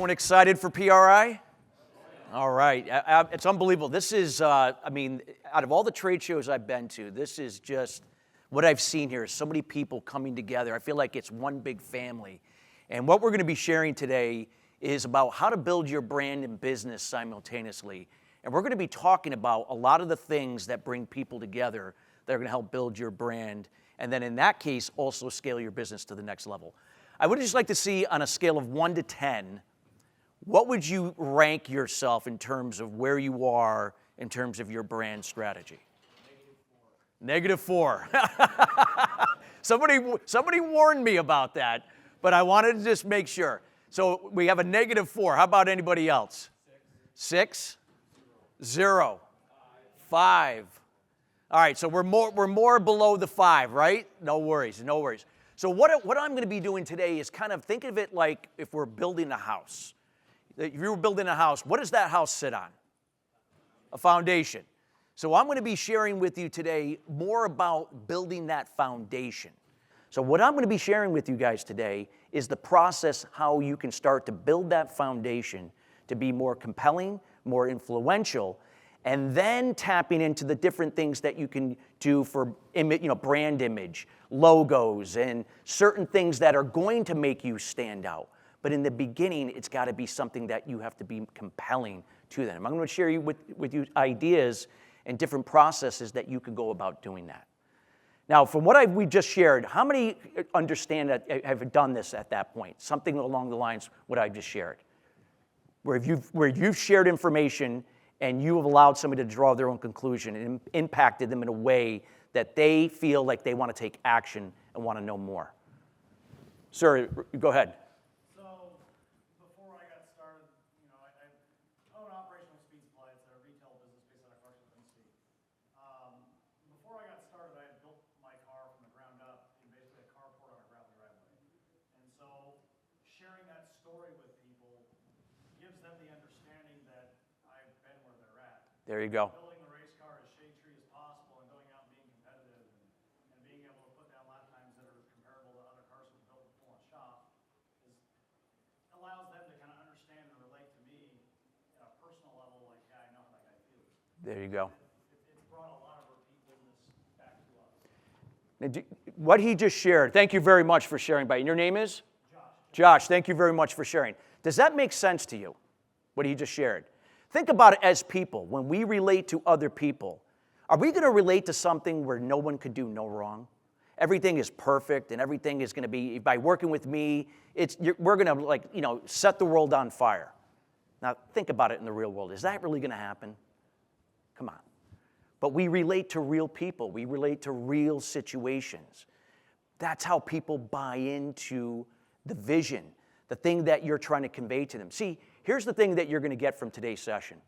Everyone excited for PRI? All right, it's unbelievable. This is, out of all the trade shows I've been to, this is just what I've seen here. So many people coming together. I feel like it's one big family. And what we're going to be sharing today is about how to build your brand and business simultaneously. And we're going to be talking about a lot of the things that bring people together that are going to help build your brand. And then in that case, also scale your business to the next level. I would just like to see on a scale of 1 to 10, what would you rank yourself in terms of where you are in terms of your brand strategy? -4. Somebody warned me about that, but I wanted to just make sure. So we have a -4. How about anybody else? 6? 0. 5. All right, so we're more below the 5, right? No worries, no worries. So what I'm going to be doing today is kind of think of it like if we're building a house. If you were building a house, what does that house sit on? A foundation. So I'm going to be sharing with you today more about building that foundation. So what I'm going to be sharing with you guys today is the process how you can start to build that foundation to be more compelling, more influential, and then tapping into the different things that you can do for brand image, logos, and certain things that are going to make you stand out. But in the beginning, it's got to be something that you have to be compelling to them. I'm going to share with you ideas and different processes that you could go about doing that. Now, from what we just shared, how many understand that have done this at that point? Something along the lines of what I just shared, where you've shared information and you have allowed somebody to draw their own conclusion and impacted them in a way that they feel like they want to take action and want to know more. Sir, go ahead. So before I got started, I own Operational Speed Supply. It's a retail business based out of Clarksville, Tennessee. Before I got started, I had built my car from the ground up in basically a carport on a gravel driveway. And so sharing that story with people gives them the understanding that I've been where they're at. There you go. Building the race car as shade tree as possible and going out and being competitive and being able to put down lap times that are comparable to other cars we've built before in shop allows them to kind of understand and relate to me at a personal level, like, yeah, I know how that guy feels. There you go. It's brought a lot of repeatedness back to us. What he just shared, thank you very much for sharing. And your name is? Josh. Josh, thank you very much for sharing. Does that make sense to you, what he just shared? Think about it as people. When we relate to other people, are we going to relate to something where no one could do no wrong? Everything is perfect and everything is going to be, by working with me, we're going to set the world on fire. Now think about it in the real world. Is that really going to happen? Come on. But we relate to real people. We relate to real situations. That's how people buy into the vision, the thing that you're trying to convey to them. See, here's the thing that you're going to get from today's session.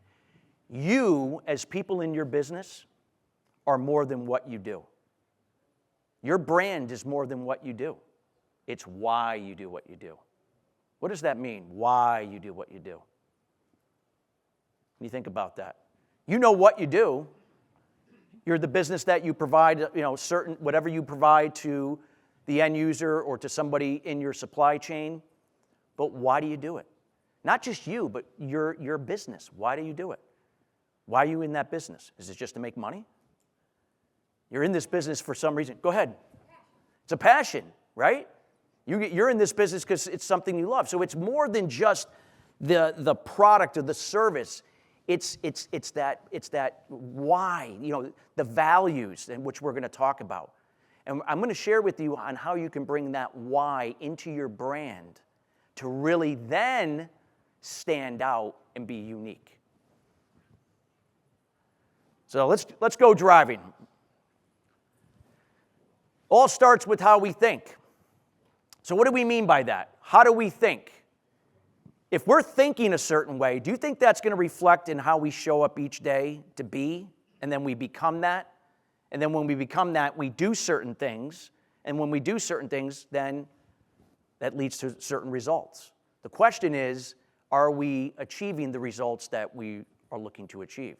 You, as people in your business, are more than what you do. Your brand is more than what you do. It's why you do what you do. What does that mean, why you do what you do? When you think about that. You know what you do. You're the business that you provide, whatever you provide to the end user or to somebody in your supply chain. But why do you do it? Not just you, but your business. Why do you do it? Why are you in that business? Is it just to make money? You're in this business for some reason. Go ahead. It's a passion, right? You're in this business because it's something you love. So it's more than just the product or the service. It's that why, the values in which we're going to talk about. And I'm going to share with you on how you can bring that why into your brand to really then stand out and be unique. So let's go driving. All starts with how we think. So what do we mean by that? How do we think? If we're thinking a certain way, do you think that's going to reflect in how we show up each day to be? And then we become that? And then when we become that, we do certain things. And when we do certain things, then that leads to certain results. The question is, are we achieving the results that we are looking to achieve?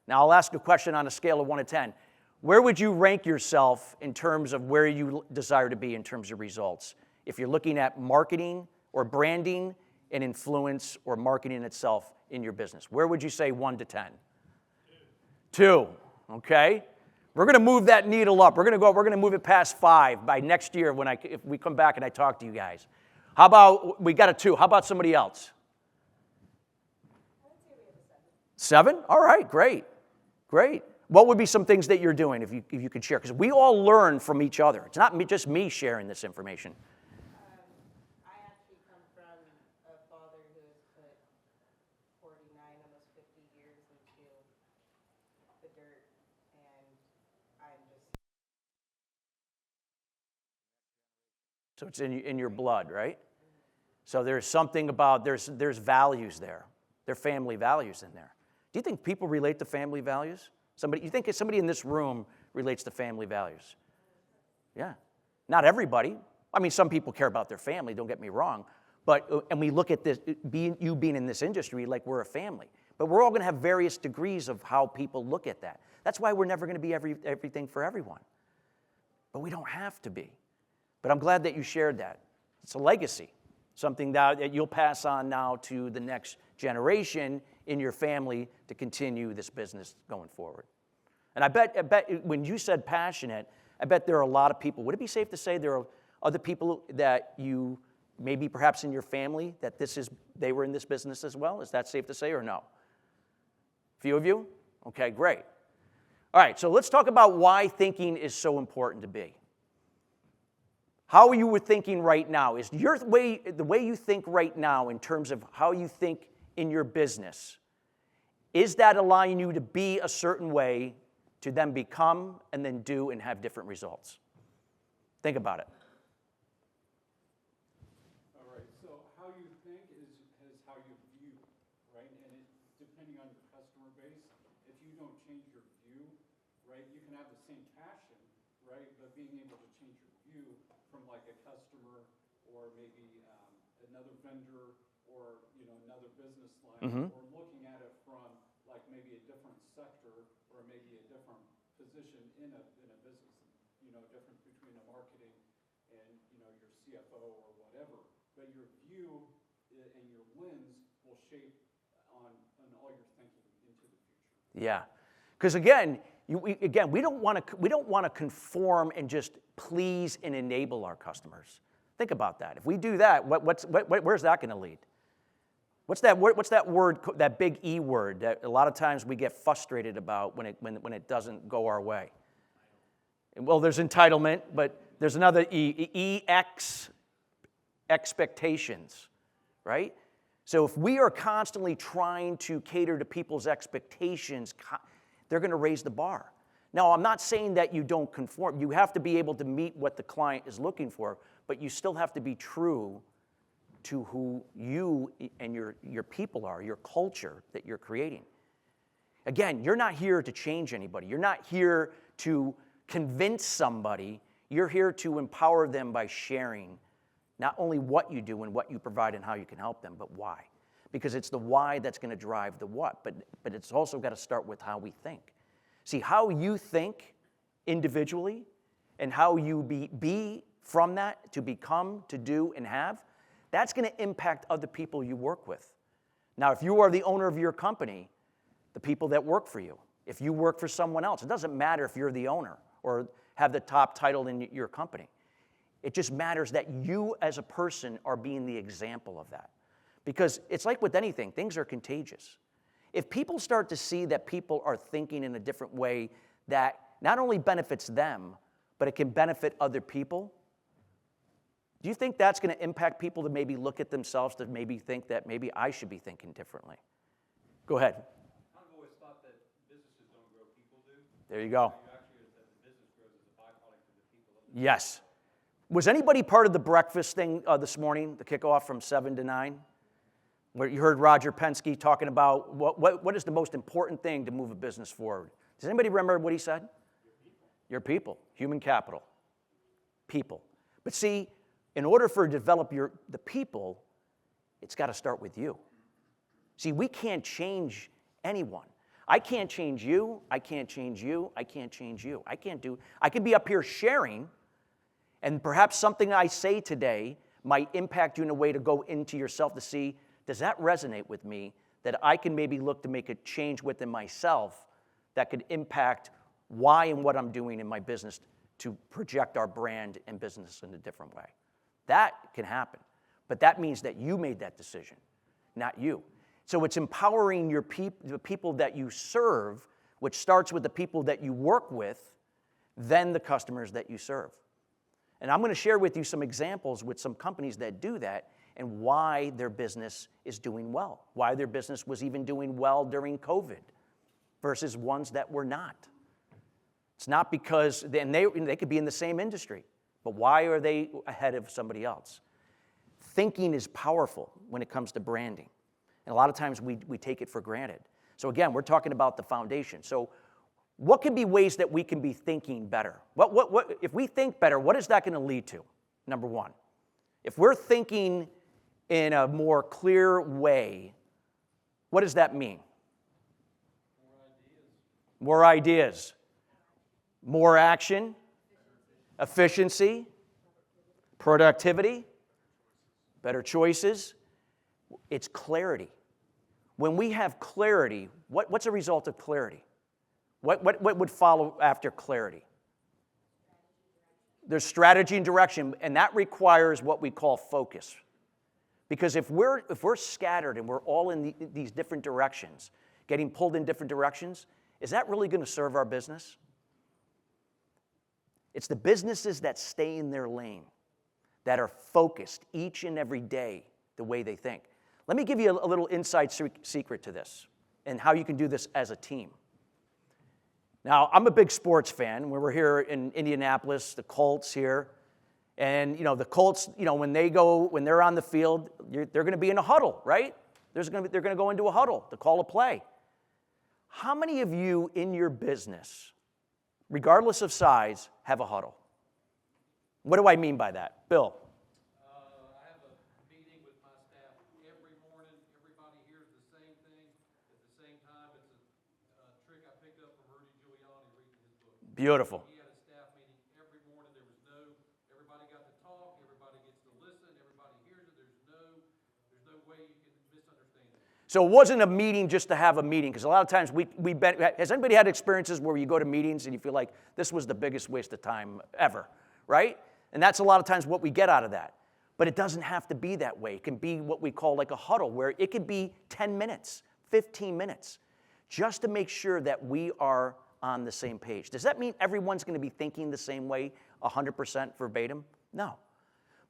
Now, I'll ask a question on a scale of 1 to 10. Where would you rank yourself in terms of where you desire to be in terms of results? If you're looking at marketing or branding and influence or marketing itself in your business? Where would you say 1 to 10? 2, okay? We're going to move that needle up. We're going to move it past 5 by next year if we come back and I talk to you guys. How about, we got a 2. How about somebody else? 7? All right, great. Great. What would be some things that you're doing if you could share? Because we all learn from each other. It's not just me sharing this information. I actually come from a father who has put 49, almost 50 years into the dirt, and I'm just... So it's in your blood, right? So there's something about, there's values there. There are family values in there. Do you think people relate to family values? You think somebody in this room relates to family values? Yeah. Not everybody. I mean, some people care about their family, don't get me wrong. And we look at this, being in this industry like we're a family. But we're all going to have various degrees of how people look at that. That's why we're never going to be everything for everyone. But we don't have to be. But I'm glad that you shared that. It's a legacy, something that you'll pass on now to the next generation in your family to continue this business going forward. And I bet when you said passionate, I bet there are a lot of people. Would it be safe to say there are other people that you, maybe perhaps in your family, that they were in this business as well? Is that safe to say or no? Few of you? Okay, great. All right, so let's talk about why thinking is so important to be. How are you thinking right now? Is the way you think right now in terms of how you think in your business, is that allowing you to be a certain way to then become and then do and have different results? Think about it. All right, so how you think is how you view, right? And depending on your customer base, if you don't change your view, right, you can have the same passion, right? But being able to change your view from like a customer or maybe another vendor or another business line, or looking at it from like maybe a different sector or maybe a different position in a business, difference between the marketing and your CFO or whatever. But your view and your lens will shape on all your thinking into the future. Yeah, because again, we don't want to conform and just please and enable our customers. Think about that. If we do that, where's that going to lead? What's that word? That big E word that a lot of times we get frustrated about when it doesn't go our way. Well, there's entitlement, but there's another E. Expectations, right? So if we are constantly trying to cater to people's expectations, they're going to raise the bar. Now, I'm not saying that you don't conform. You have to be able to meet what the client is looking for, but you still have to be true to who you and your people are, your culture that you're creating. Again, you're not here to change anybody. You're not here to convince somebody. You're here to empower them by sharing not only what you do and what you provide and how you can help them, but why. Because it's the why that's going to drive the what, but it's also got to start with how we think. See, how you think individually and how you be from that to become, to do, and have, that's going to impact other people you work with. Now, if you are the owner of your company, the people that work for you, if you work for someone else, it doesn't matter if you're the owner or have the top title in your company. It just matters that you as a person are being the example of that. Because it's like with anything, things are contagious. If people start to see that people are thinking in a different way that not only benefits them, but it can benefit other people, do you think that's going to impact people to maybe look at themselves, to maybe think that maybe I should be thinking differently? Go ahead. I've always thought that businesses don't grow, people do. There you go. You actually said the business grows as a byproduct of the people. Yes. Was anybody part of the breakfast thing this morning, the kickoff from 7 to 9? Where you heard Roger Penske talking about what is the most important thing to move a business forward. Does anybody remember what he said? Your people. Human capital. People. But see, in order for to develop the people, it's got to start with you. See, we can't change anyone. I can't change you. I can't change you. I can't change you. I can be up here sharing, and perhaps something I say today might impact you in a way to go into yourself to see, does that resonate with me, that I can maybe look to make a change within myself that could impact why and what I'm doing in my business to project our brand and business in a different way. That can happen. But that means that you made that decision, not you. So it's empowering the people that you serve, which starts with the people that you work with, then the customers that you serve. And I'm going to share with you some examples with some companies that do that and why their business is doing well, why their business was even doing well during COVID versus ones that were not. It's not because, and they could be in the same industry, but why are they ahead of somebody else? Thinking is powerful when it comes to branding. And a lot of times we take it for granted. So again, we're talking about the foundation. So what can be ways that we can be thinking better? If we think better, what is that going to lead to? Number one, if we're thinking in a more clear way, what does that mean? More ideas. More action, efficiency, productivity, better choices. It's clarity. When we have clarity, what's a result of clarity? What would follow after clarity? There's strategy and direction, and that requires what we call focus. Because if we're scattered and we're all in these different directions, getting pulled in different directions, is that really going to serve our business? It's the businesses that stay in their lane, that are focused each and every day the way they think. Let me give you a little inside secret to this and how you can do this as a team. Now, I'm a big sports fan. We're here in Indianapolis, the Colts here. And, the Colts, when they're on the field, they're going to be in a huddle, right? They're going to go into a huddle to call a play. How many of you in your business, regardless of size, have a huddle? What do I mean by that? Bill? I have a meeting with my staff every morning. Everybody hears the same thing at the same time. It's a trick I picked up from Rudy Giuliani reading his book. Beautiful. He had a staff meeting every morning. Everybody got to talk. Everybody gets to listen. Everybody hears it. There's no way you can misunderstand it. So it wasn't a meeting just to have a meeting, because a lot of times has anybody had experiences where you go to meetings and you feel like this was the biggest waste of time ever, right? And that's a lot of times what we get out of that. But it doesn't have to be that way. It can be what we call like a huddle, where it could be 10 minutes, 15 minutes, just to make sure that we are on the same page. Does that mean everyone's going to be thinking the same way 100% verbatim? No.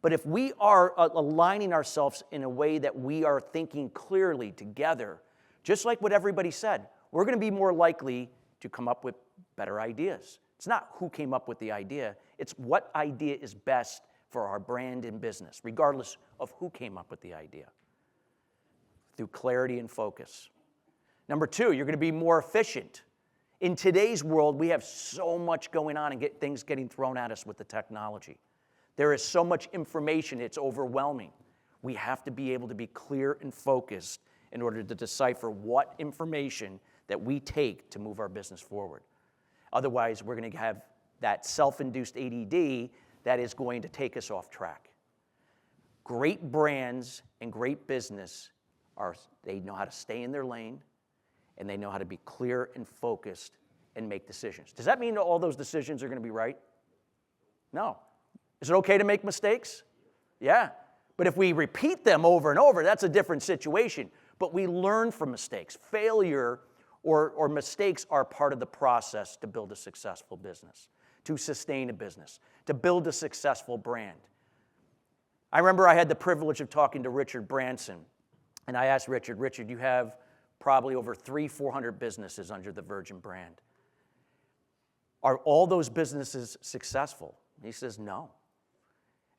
But if we are aligning ourselves in a way that we are thinking clearly together, just like what everybody said, we're going to be more likely to come up with better ideas. It's not who came up with the idea, it's what idea is best for our brand and business, regardless of who came up with the idea, through clarity and focus. Number two, you're going to be more efficient. In today's world, we have so much going on and things getting thrown at us with the technology. There is so much information, it's overwhelming. We have to be able to be clear and focused in order to decipher what information that we take to move our business forward. Otherwise, we're going to have that self-induced ADD that is going to take us off track. Great brands and great business they know how to stay in their lane, and they know how to be clear and focused and make decisions. Does that mean that all those decisions are going to be right? No. Is it okay to make mistakes? Yeah. But if we repeat them over and over, that's a different situation. But we learn from mistakes. Failure or mistakes are part of the process to build a successful business, to sustain a business, to build a successful brand. I remember I had the privilege of talking to Richard Branson, and I asked Richard, you have probably over 300-400 businesses under the Virgin brand. Are all those businesses successful? And he says, no.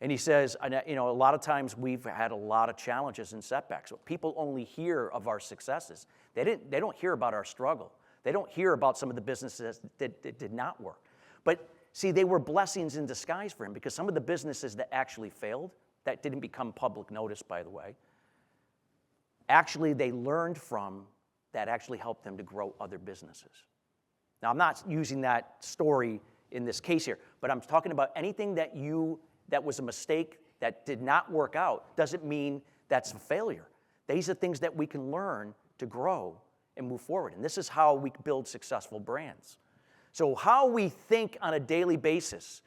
And he says, a lot of times we've had a lot of challenges and setbacks. People only hear of our successes. They don't hear about our struggle. They don't hear about some of the businesses that did not work. But see, they were blessings in disguise for him, because some of the businesses that actually failed, that didn't become public notice, by the way, actually they learned from, that actually helped them to grow other businesses. Now, I'm not using that story in this case here, but I'm talking about anything that was a mistake that did not work out doesn't mean that's a failure. These are things that we can learn to grow and move forward. And this is how we build successful brands. So how we think on a daily basis,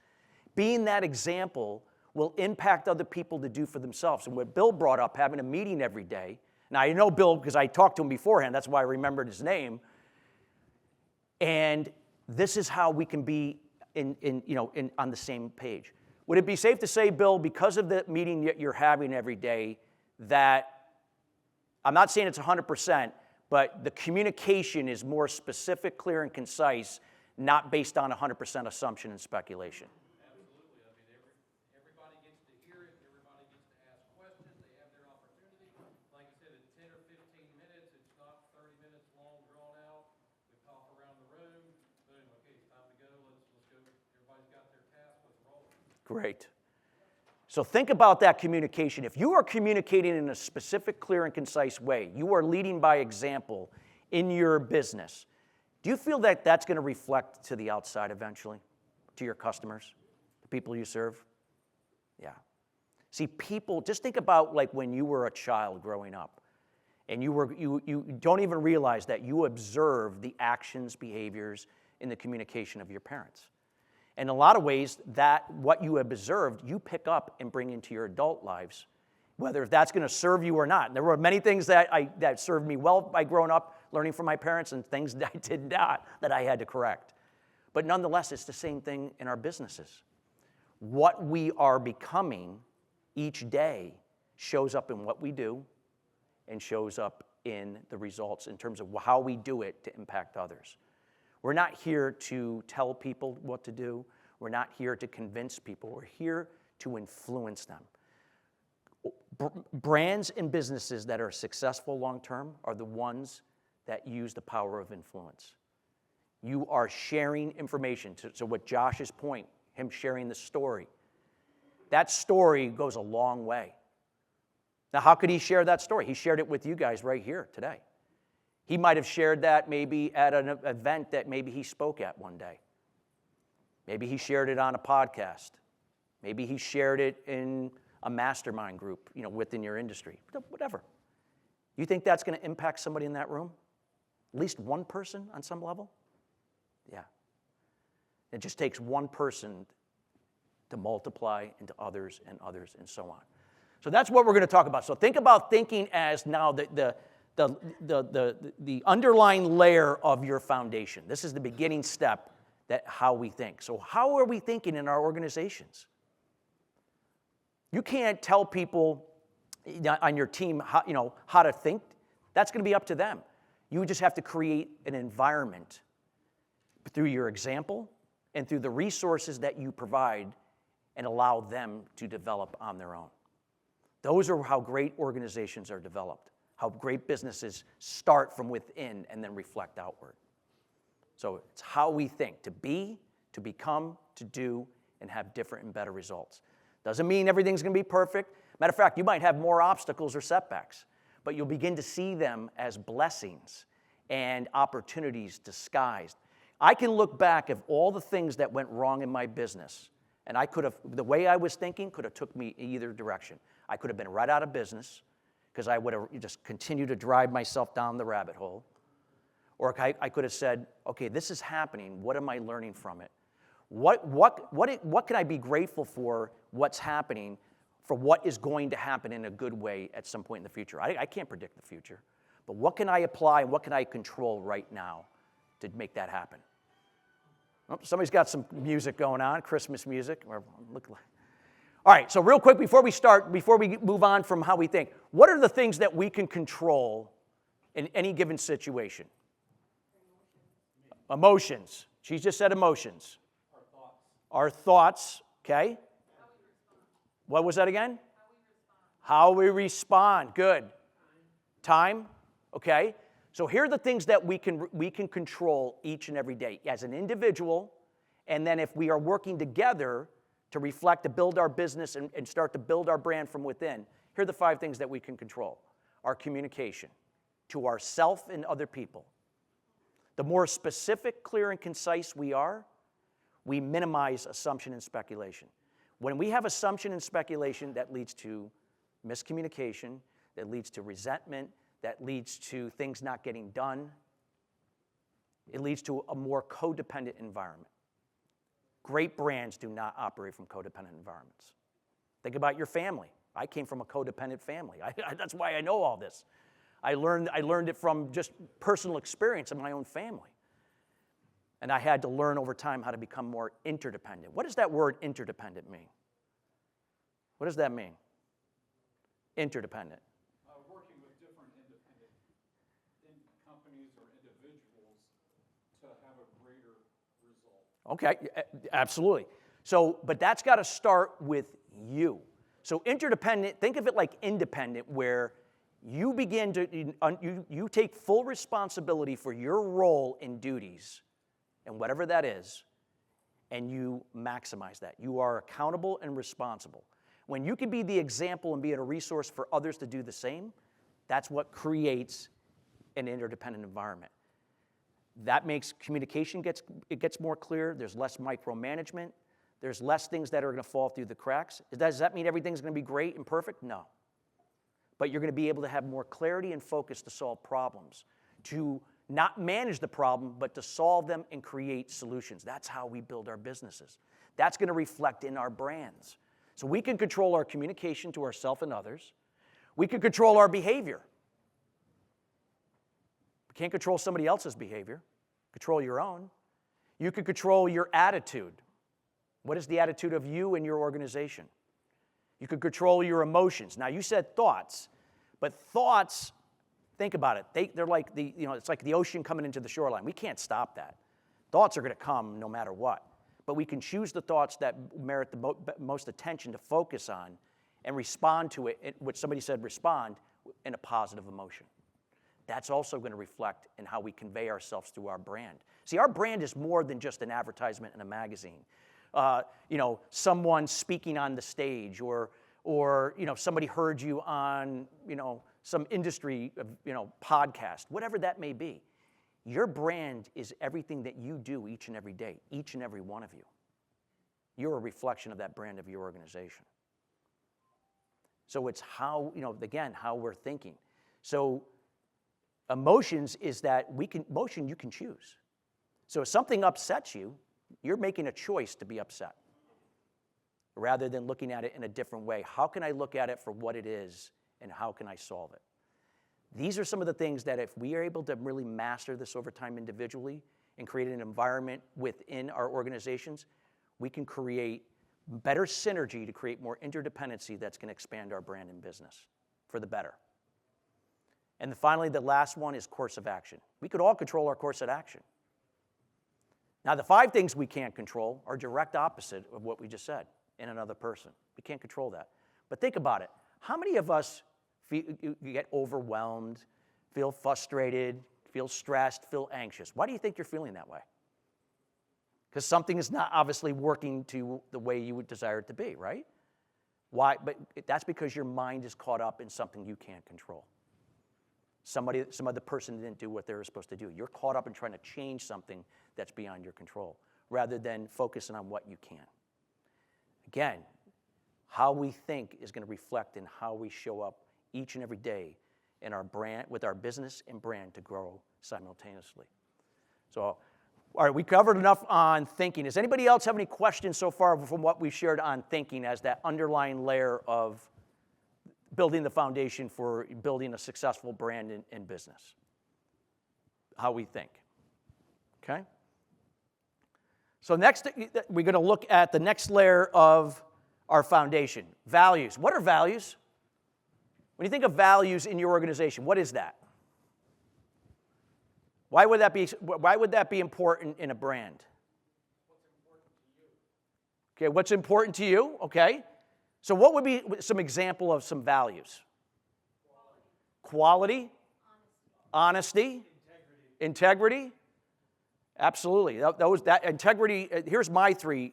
being that example, will impact other people to do for themselves. And what Bill brought up, having a meeting every day. Now, I know Bill because I talked to him beforehand. That's why I remembered his name. And this is how we can be on the same page. Would it be safe to say, Bill, because of the meeting that you're having every day, that I'm not saying it's 100%, but the communication is more specific, clear, and concise, not based on 100% assumption and speculation? Absolutely. I mean, everybody gets to hear it. Everybody gets to ask questions. They have their opportunity. Like I said, it's 10 or 15 minutes. It's not 30 minutes long, drawn out. We talk around the room. Boom. Okay, it's time to go. Let's go. Everybody's got their task. Let's roll. Great. So think about that communication. If you are communicating in a specific, clear, and concise way, you are leading by example in your business. Do you feel that that's going to reflect to the outside eventually, to your customers, the people you serve? Yeah. See, people, just think about like when you were a child growing up, and you don't even realize that you observe the actions, behaviors, and the communication of your parents. In a lot of ways, that what you have observed, you pick up and bring into your adult lives, whether that's going to serve you or not. And there were many things that served me well by growing up, learning from my parents, and things that I did not, that I had to correct. But nonetheless, it's the same thing in our businesses. What we are becoming each day shows up in what we do and shows up in the results in terms of how we do it to impact others. We're not here to tell people what to do. We're not here to convince people. We're here to influence them. Brands and businesses that are successful long-term are the ones that use the power of influence. You are sharing information. So what Josh's point, him sharing the story, that story goes a long way. Now, how could he share that story? He shared it with you guys right here today. He might have shared that maybe at an event that maybe he spoke at one day. Maybe he shared it on a podcast. Maybe he shared it in a mastermind group, within your industry. Whatever. You think that's going to impact somebody in that room? At least one person on some level? Yeah. It just takes one person to multiply into others and so on. So that's what we're going to talk about. So think about thinking as now the underlying layer of your foundation. This is the beginning step, that how we think. So how are we thinking in our organizations? You can't tell people on your team how to think. That's going to be up to them. You just have to create an environment through your example and through the resources that you provide and allow them to develop on their own. Those are how great organizations are developed. How great businesses start from within and then reflect outward. So it's how we think, to be, to become, to do, and have different and better results. Doesn't mean everything's going to be perfect. Matter of fact, you might have more obstacles or setbacks, but you'll begin to see them as blessings and opportunities disguised. I can look back at all the things that went wrong in my business, and the way I was thinking could have took me either direction. I could have been right out of business, because I would have just continued to drive myself down the rabbit hole. Or I could have said, okay, this is happening. What am I learning from it? What can I be grateful for what's happening, for what is going to happen in a good way at some point in the future? I can't predict the future. But what can I apply and what can I control right now to make that happen? Oh, somebody's got some music going on, Christmas music. All right, so real quick before we move on from how we think, what are the things that we can control in any given situation? Emotions. She just said emotions. Our thoughts, okay? What was that again? How we respond. Good. Time, okay? So here are the things that we can control each and every day as an individual, and then if we are working together to reflect, to build our business and start to build our brand from within, here are the 5 things that we can control. Our communication to ourself and other people. The more specific, clear, and concise we are, we minimize assumption and speculation. When we have assumption and speculation, that leads to miscommunication, that leads to resentment, that leads to things not getting done. It leads to a more codependent environment. Great brands do not operate from codependent environments. Think about your family. I came from a codependent family. That's why I know all this. I learned it from just personal experience in my own family. And I had to learn over time how to become more interdependent. What does that word interdependent mean? What does that mean? Interdependent. Working with different independent companies or individuals to have a greater result. Okay, absolutely. So, but that's got to start with you. So interdependent, think of it like independent, where you begin to, you take full responsibility for your role and duties, and whatever that is, and you maximize that. You are accountable and responsible. When you can be the example and be a resource for others to do the same, that's what creates an interdependent environment. That makes communication gets more clear. There's less micromanagement. There's less things that are going to fall through the cracks. Does that mean everything's going to be great and perfect? No. But you're going to be able to have more clarity and focus to solve problems, to not manage the problem, but to solve them and create solutions. That's how we build our businesses. That's going to reflect in our brands. So we can control our communication to ourselves and others. We can control our behavior. We can't control somebody else's behavior. Control your own. You can control your attitude. What is the attitude of you and your organization? You can control your emotions. Now, you said thoughts, but thoughts, think about it. They're like it's like the ocean coming into the shoreline. We can't stop that. Thoughts are going to come no matter what. But we can choose the thoughts that merit the most attention to focus on and respond to it, which somebody said respond, in a positive emotion. That's also going to reflect in how we convey ourselves through our brand. See, our brand is more than just an advertisement in a magazine. Someone speaking on the stage, or somebody heard you on, some industry, podcast, whatever that may be. Your brand is everything that you do each and every day, each and every one of you. You're a reflection of that brand of your organization. So it's how, again, how we're thinking. So emotions is that emotion you can choose. So if something upsets you, you're making a choice to be upset rather than looking at it in a different way. How can I look at it for what it is, and how can I solve it? These are some of the things that if we are able to really master this over time individually and create an environment within our organizations, we can create better synergy to create more interdependency that's going to expand our brand and business for the better. And finally, the last one is course of action. We could all control our course of action. Now, the 5 things we can't control are direct opposite of what we just said in another person. We can't control that. But think about it. How many of us you get overwhelmed, feel frustrated, feel stressed, feel anxious? Why do you think you're feeling that way? Because something is not obviously working to the way you would desire it to be, right? Why? But that's because your mind is caught up in something you can't control. Some other person didn't do what they were supposed to do. You're caught up in trying to change something that's beyond your control, rather than focusing on what you can. Again, how we think is going to reflect in how we show up each and every day in our brand, with our business and brand to grow simultaneously. So, all right, we covered enough on thinking. Does anybody else have any questions so far from what we've shared on thinking as that underlying layer of building the foundation for building a successful brand in business? How we think. Okay? So next, we're going to look at the next layer of our foundation, values. What are values? When you think of values in your organization, what is that? Why would that be important in a brand? Okay, what's important to you? Okay. So what would be some example of some values? Quality. Honesty. Integrity. Absolutely. That integrity. Here's my 3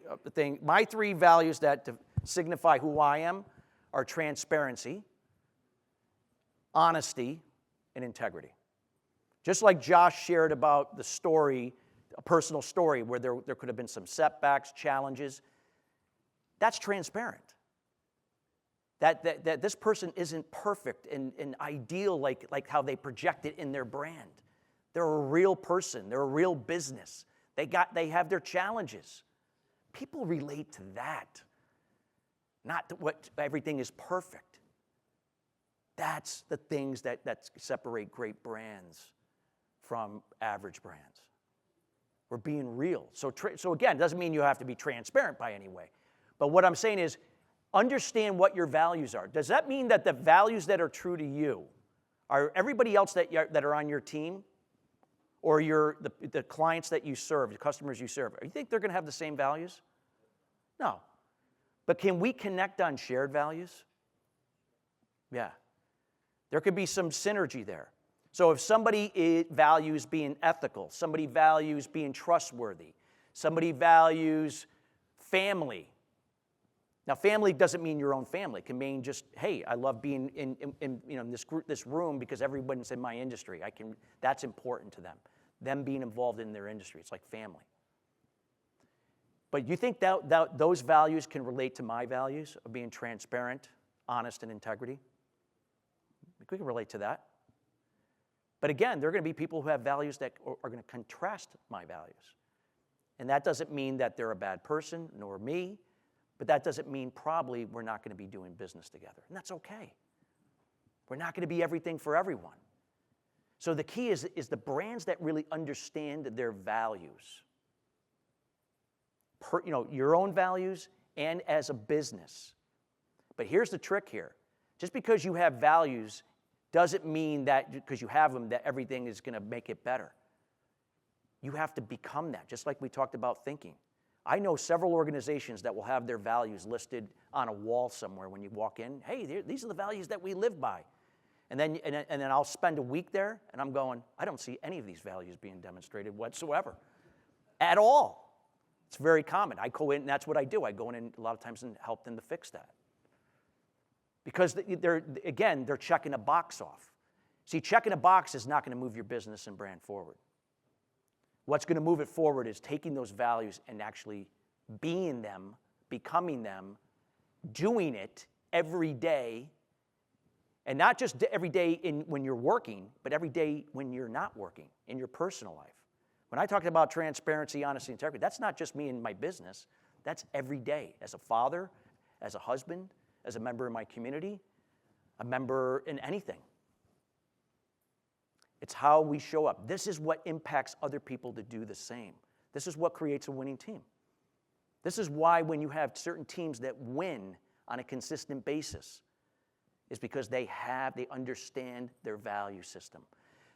values that signify who I am are transparency, honesty, and integrity. Just like Josh shared about the story, a personal story where there could have been some setbacks, challenges. That's transparent. That this person isn't perfect and ideal like how they project it in their brand. They're a real person. They're a real business. They have their challenges. People relate to that, not to what everything is perfect. That's the things that separate great brands from average brands. We're being real. So again, it doesn't mean you have to be transparent by any way. But what I'm saying is, understand what your values are. Does that mean that the values that are true to you are everybody else that are on your team, or the clients that you serve, the customers you serve? You think they're going to have the same values? No. But can we connect on shared values? Yeah. There could be some synergy there. So if somebody values being ethical, somebody values being trustworthy, somebody values family. Now, family doesn't mean your own family. It can mean just, hey, I love being in this room because everyone's in my industry. That's important to them. Them being involved in their industry. It's like family. But you think that those values can relate to my values of being transparent, honest, and integrity? We can relate to that. But again, there are going to be people who have values that are going to contrast my values. And that doesn't mean that they're a bad person, nor me, but that doesn't mean probably we're not going to be doing business together. And that's okay. We're not going to be everything for everyone. So the key is the brands that really understand their values. Your own values and as a business. But here's the trick here. Just because you have values doesn't mean that because you have them that everything is going to make it better. You have to become that, just like we talked about thinking. I know several organizations that will have their values listed on a wall somewhere when you walk in. Hey, these are the values that we live by. And then I'll spend a week there, and I'm going, I don't see any of these values being demonstrated whatsoever, at all. It's very common. I go in, and that's what I do. I go in a lot of times and help them to fix that. Because they're checking a box off. See, checking a box is not going to move your business and brand forward. What's going to move it forward is taking those values and actually being them, becoming them, doing it every day, and not just every day when you're working, but every day when you're not working, in your personal life. When I talk about transparency, honesty, integrity, that's not just me in my business. That's every day, as a father, as a husband, as a member in my community, a member in anything. It's how we show up. This is what impacts other people to do the same. This is what creates a winning team. This is why when you have certain teams that win on a consistent basis, is because they understand their value system.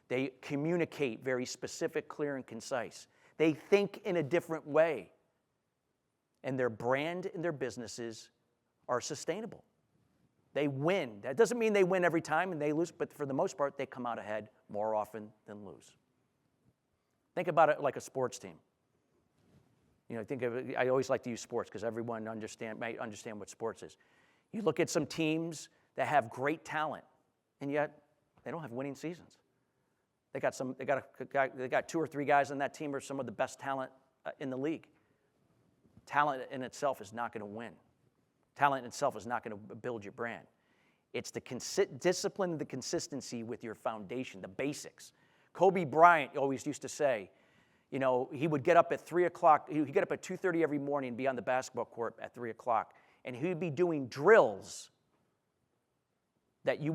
They communicate very specific, clear, and concise. They think in a different way. And their brand and their businesses are sustainable. They win. That doesn't mean they win every time and they lose, but for the most part, they come out ahead more often than lose. Think about it like a sports team. I always like to use sports because everyone might understand what sports is. You look at some teams that have great talent, and yet they don't have winning seasons. They got 2 or 3 guys on that team who are some of the best talent in the league. Talent in itself is not going to win. Talent in itself is not going to build your brand. It's the discipline and the consistency with your foundation, the basics. Kobe Bryant always used to say, he would get up at 3 o'clock. He'd get up at 2:30 every morning and be on the basketball court at 3 o'clock. And he would be doing drills that you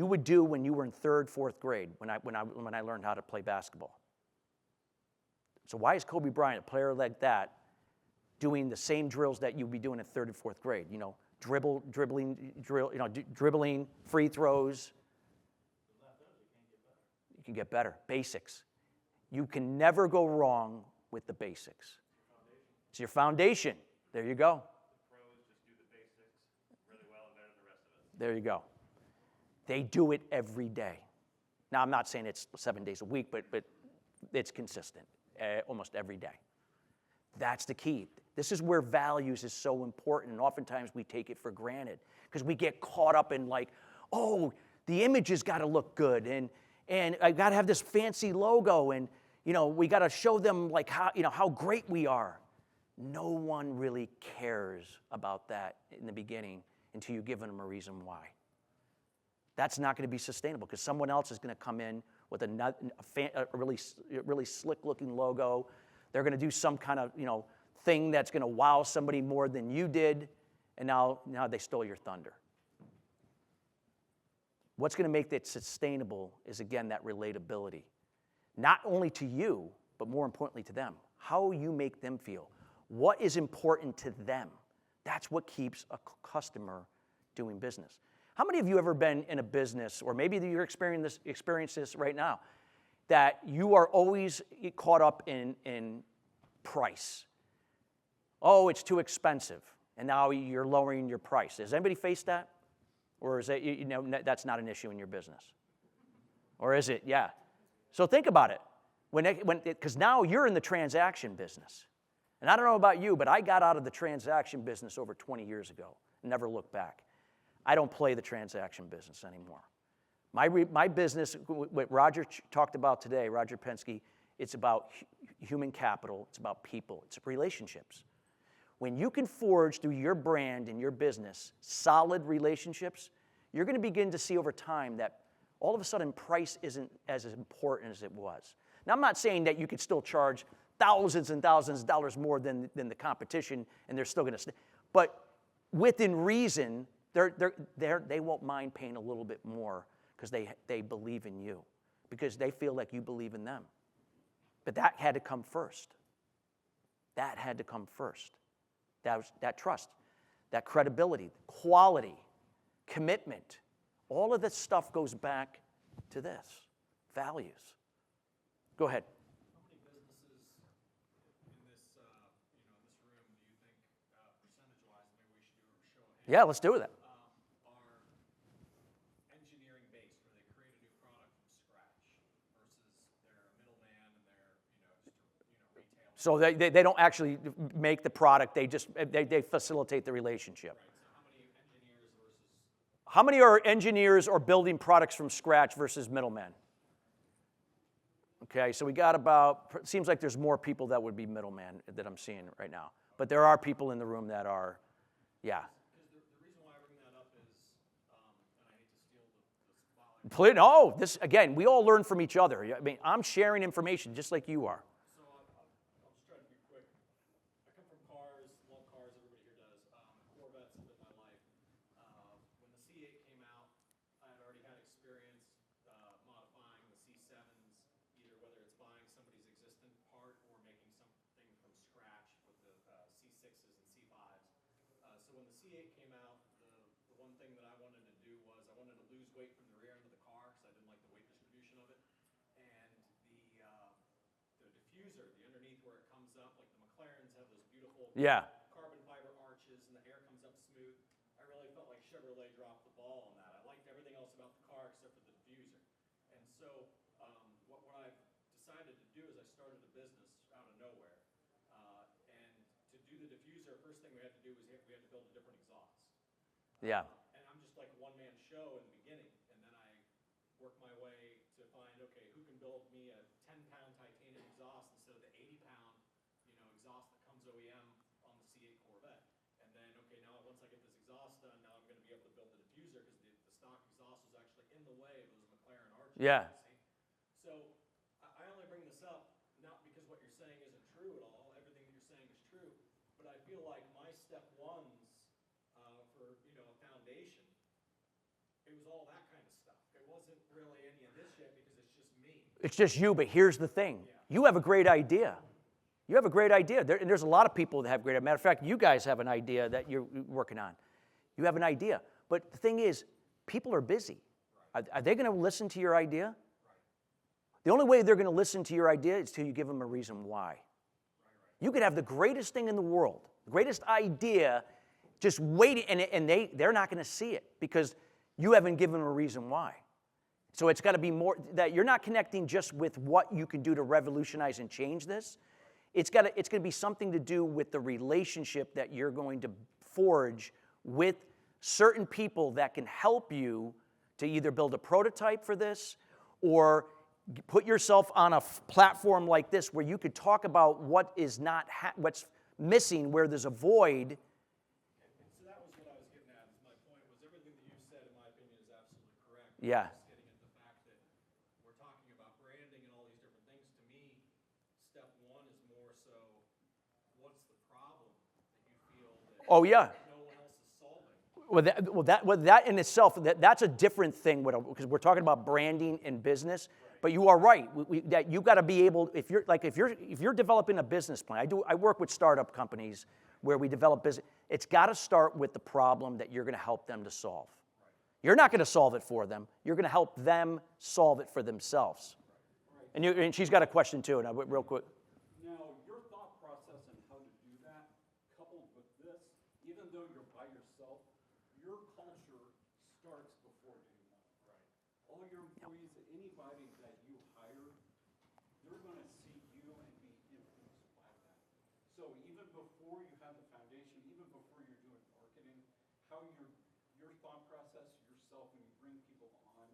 would do when you were in 3rd, 4th grade, when I learned how to play basketball. So why is Kobe Bryant, a player like that, doing the same drills that you'd be doing in 3rd and 4th grade? Dribbling, free throws. You can get better. Basics. You can never go wrong with the basics. It's your foundation. There you go. The pros just do the basics really well and better than the rest of us. There you go. They do it every day. Now, I'm not saying it's 7 days a week, but it's consistent almost every day. That's the key. This is where values is so important, and oftentimes we take it for granted because we get caught up in the image has got to look good, and I got to have this fancy logo, and we got to show them how great we are. No one really cares about that in the beginning until you've given them a reason why. That's not going to be sustainable because someone else is going to come in with a really slick-looking logo. They're going to do some kind of thing that's going to wow somebody more than you did, and now they stole your thunder. What's going to make that sustainable is, again, that relatability. Not only to you, but more importantly to them. How you make them feel. What is important to them? That's what keeps a customer doing business. How many of you ever been in a business, or maybe you're experiencing this right now, that you are always caught up in price? Oh, it's too expensive, and now you're lowering your price. Has anybody faced that? Or is that that's not an issue in your business? Or is it? Yeah. So think about it. Because now you're in the transaction business. And I don't know about you, but I got out of the transaction business over 20 years ago and never looked back. I don't play the transaction business anymore. My business, what Roger talked about today, Roger Penske, it's about human capital, it's about people, it's relationships. When you can forge through your brand and your business solid relationships, you're going to begin to see over time that all of a sudden price isn't as important as it was. Now, I'm not saying that you could still charge thousands and thousands of dollars more than the competition, and they're still going to stay. But within reason, they won't mind paying a little bit more because they believe in you, because they feel like you believe in them. But that had to come first. That had to come first. That trust, that credibility, quality, commitment. All of this stuff goes back to this, values. Go ahead. How many businesses in this, in this room do you think, percentage-wise, maybe we should do a show of hands? Yeah, let's do that. Are engineering based, where they create a new product from scratch, versus they're a middleman and they're, just retail. So they don't actually make the product; they facilitate the relationship. Right. So how many engineers versus? How many are engineers or building products from scratch versus middlemen? Okay, so we got seems like there's more people that would be middlemen that I'm seeing right now. But there are people in the room that are, yeah. Because the reason why I bring that up is, and I hate to steal the spotlight. No, again, we all learn from each other. I mean, I'm sharing information just like you are. So I'll just try to be quick. I come from cars, love cars, everybody here does. Corvettes have been my life. When the C8 came out, I had already had experience modifying the C7s, either whether it's buying somebody's existing part or making something from scratch with the C6s and C5s. So when the C8 came out, the one thing that I wanted to do was I wanted to lose weight from the rear end of the car because I didn't like the weight distribution of it. And the diffuser, the underneath where it comes up, like the McLarens have those beautiful carbon fiber arches and the air comes up smooth. I really felt like Chevrolet dropped the ball on that. I liked everything else about the car except for the diffuser. And so what I've decided to do is I started a business out of nowhere. And to do the diffuser, first thing we had to do was we had to build a different exhaust. Yeah. And I'm just like a one-man show in the beginning. And then I worked my way to find, okay, who can build me a 10-pound titanium exhaust instead of the 80-pound, exhaust that comes OEM on the C8 Corvette. And then, okay, now once I get this exhaust done, now I'm going to be able to build the diffuser because the stock exhaust was actually in the way of those McLaren arches. Yeah. So I only bring this up not because what you're saying isn't true at all. Everything that you're saying is true. But I feel like my step ones for a foundation, it was all that kind of stuff. It wasn't really any of this yet because it's just me. It's just you, but here's the thing. You have a great idea. You have a great idea. And there's a lot of people that have great ideas. Matter of fact, you guys have an idea that you're working on. You have an idea. But the thing is, people are busy. Are they going to listen to your idea? The only way they're going to listen to your idea is till you give them a reason why. You could have the greatest thing in the world, the greatest idea, just waiting, and they're not going to see it because you haven't given them a reason why. So it's got to be more that you're not connecting just with what you can do to revolutionize and change this. It's going to be something to do with the relationship that you're going to forge with certain people that can help you to either build a prototype for this or put yourself on a platform like this where you could talk about what is not what's missing, where there's a void. And so that was what I was getting at. My point was everything that you said, in my opinion, is absolutely correct. Yeah. Just getting at the fact that we're talking about branding and all these different things. To me, step one is more so, what's the problem that you feel that Oh, yeah. no one else is solving? Well, that in itself, that's a different thing because we're talking about branding in business. But you are right. That you got to be able. If you're developing a business plan, I work with startup companies where we develop business. It's got to start with the problem that you're going to help them to solve. You're not going to solve it for them. You're going to help them solve it for themselves. And she's got a question too. And real quick. Now, your thought process on how to do that, coupled with this, even though you're by yourself, your culture starts before doing that. Right. All your employees, anybody that you hire, they're going to see you and be influenced by that. So even before you have the foundation, even before you're doing marketing, how your thought process, yourself, when you bring people on,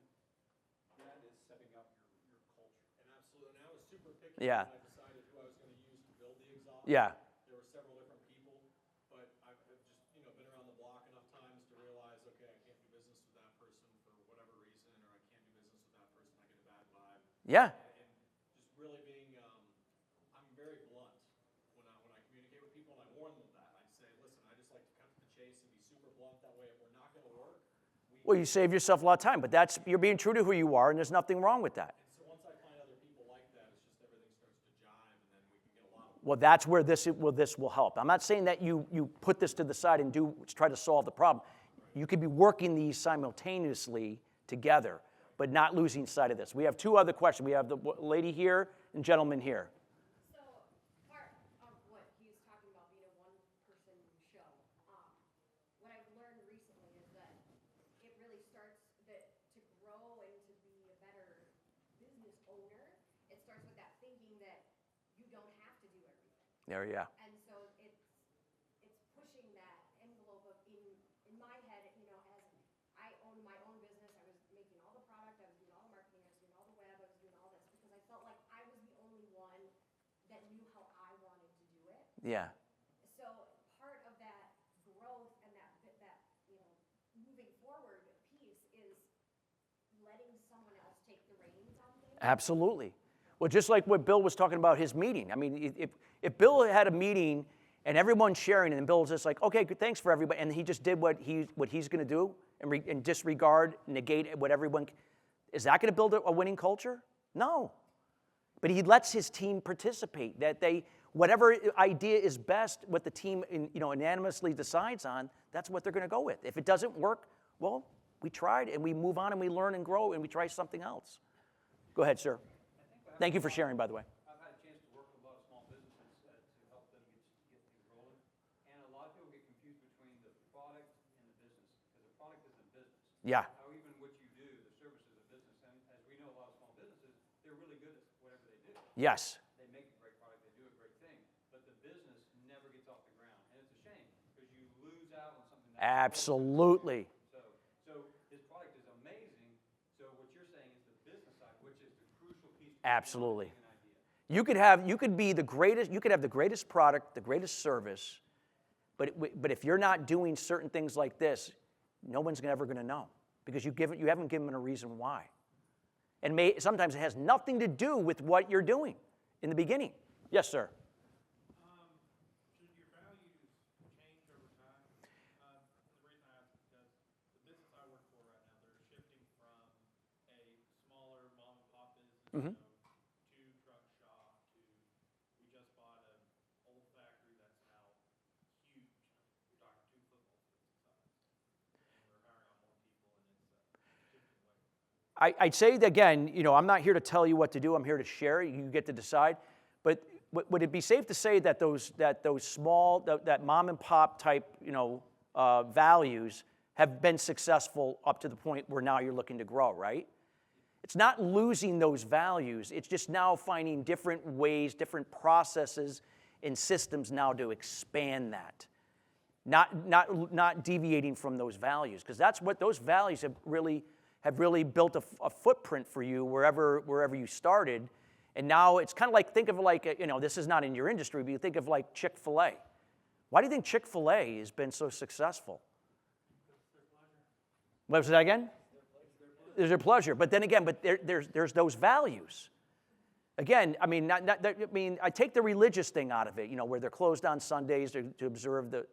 that is setting up your culture. And absolutely. And I was super picky Yeah. when I decided who I was going to use to build the exhaust. Yeah. There were several different people, but I've just been around the block enough times to realize, okay, I can't do business with that person for whatever reason, or I can't do business with that person. I get a bad vibe. Yeah. And just really being, I'm very blunt when I communicate with people, and I warn them of that. I say, listen, I just like to cut to the chase and be super blunt. That way, if we're not going to work, Well, you save yourself a lot of time, but you're being true to who you are, and there's nothing wrong with that. And so once I find other people like that, it's just everything starts to jive, and then we can get a lot of. Well, that's where this will help. I'm not saying that you put this to the side and try to solve the problem. You could be working these simultaneously together, but not losing sight of this. We have two other questions. We have the lady here and gentleman here. So part of what he was talking about being a one-person show, what I've learned recently is that it really starts to grow and to be a better business owner. It starts with that thinking that you don't have to do everything. There, yeah. And so it's pushing that envelope of in my head, as I owned my own business, I was making all the product, I was doing all the marketing, I was doing all the web, I was doing all this because I felt like I was the only one that knew how I wanted to do it. Yeah. So part of that growth and that moving forward piece is letting someone else take the reins on things. Absolutely. Well, just like what Bill was talking about his meeting. I mean, if Bill had a meeting and everyone's sharing, and Bill's just like, okay, good, thanks for everybody, and he just did what he's going to do and disregard, negate what everyone, is that going to build a winning culture? No. But he lets his team participate. That whatever idea is best, what the team unanimously decides on, that's what they're going to go with. If it doesn't work, well, we tried and we move on and we learn and grow and we try something else. Go ahead, sir. Thank you for sharing, by the way. I've had a chance to work with a lot of small businesses to help them get things rolling. And a lot of people get confused between the product and the business, because the product is a business. Yeah. How even what you do, the service is a business. And as we know, a lot of small businesses, they're really good at whatever they do. Yes. They make a great product, they do a great thing, but the business never gets off the ground. And it's a shame, because you lose out on something that Absolutely. So his product is amazing. So what you're saying is the business side, which is the crucial piece. Absolutely. You could have the greatest product, the greatest service, but if you're not doing certain things like this, no one's ever going to know because you haven't given them a reason why. And sometimes it has nothing to do with what you're doing in the beginning. Yes, sir. Should your values change over time? The reason I ask is because the business I work for right now, they're shifting from a smaller mom and pop business, to truck shop, to we just bought an old factory that's now huge. We're talking 2 football fields size, and we're hiring on more people, and it's shifting way. I'd say that again, I'm not here to tell you what to do. I'm here to share. You get to decide. But would it be safe to say that those small, that mom and pop type, values have been successful up to the point where now you're looking to grow, right? It's not losing those values. It's just now finding different ways, different processes and systems now to expand that. Not deviating from those values, because that's what those values have really built a footprint for you wherever you started. And now it's kind of like, think of like, this is not in your industry, but you think of like Chick-fil-A. Why do you think Chick-fil-A has been so successful? What was that again? There's their pleasure. But then again, there's those values. Again, I mean, I take the religious thing out of it, where they're closed on Sundays to observe the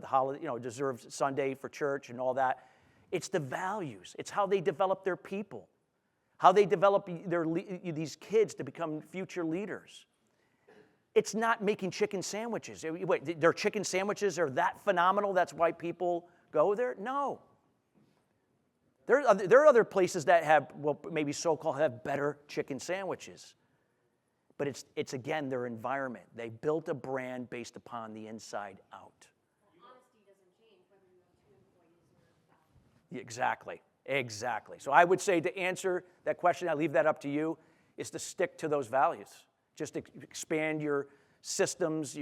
holiday, to observe Sunday for church and all that. It's the values. It's how they develop their people, how they develop these kids to become future leaders. It's not making chicken sandwiches. Wait, their chicken sandwiches are that phenomenal, that's why people go there? No. There are other places that have, well, maybe so-called have better chicken sandwiches. But it's again, their environment. They built a brand based upon the inside out. Honesty doesn't change whether you have 2 employees or 1,000. Exactly. So I would say to answer that question, I leave that up to you, is to stick to those values. Just expand your systems,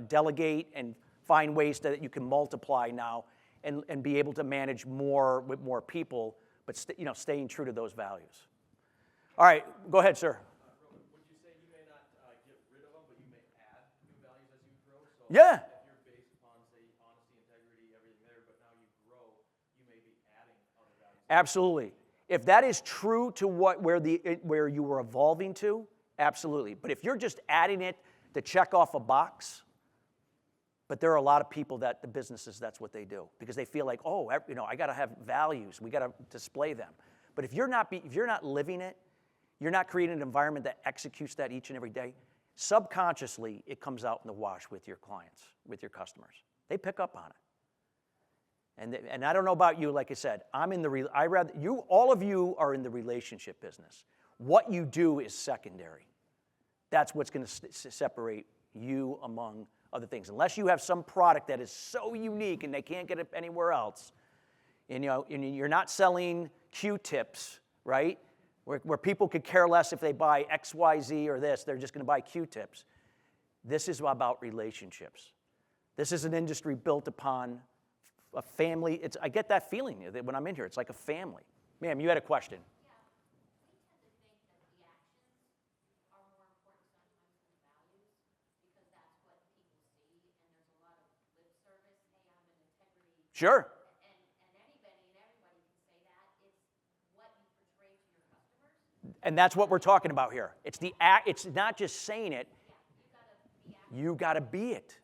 delegate and find ways that you can multiply now and be able to manage more with more people, but staying true to those values. All right, go ahead, sir. Would you say you may not get rid of them, but you may add new values as you grow? So Yeah. if you're based upon, say, honesty, integrity, everything there, but now you grow, you may be adding other values. Absolutely. If that is true to where you were evolving to, absolutely. But if you're just adding it to check off a box, but there are a lot of people that the businesses, that's what they do because they feel like, oh, I got to have values. We got to display them. But if you're not living it, you're not creating an environment that executes that each and every day, subconsciously it comes out in the wash with your clients, with your customers. They pick up on it. And I don't know about you, like I said, all of you are in the relationship business. What you do is secondary. That's what's going to separate you among other things. Unless you have some product that is so unique and they can't get it anywhere else, and you're not selling Q-tips, right? Where people could care less if they buy X, Y, Z or this, they're just going to buy Q-tips. This is about relationships. This is an industry built upon a family. I get that feeling when I'm in here. It's like a family. Ma'am, you had a question. Sure. And anybody and everybody can say that. It's what you portray to your customers. And that's what we're talking about here. It's not just saying it. You got to be it.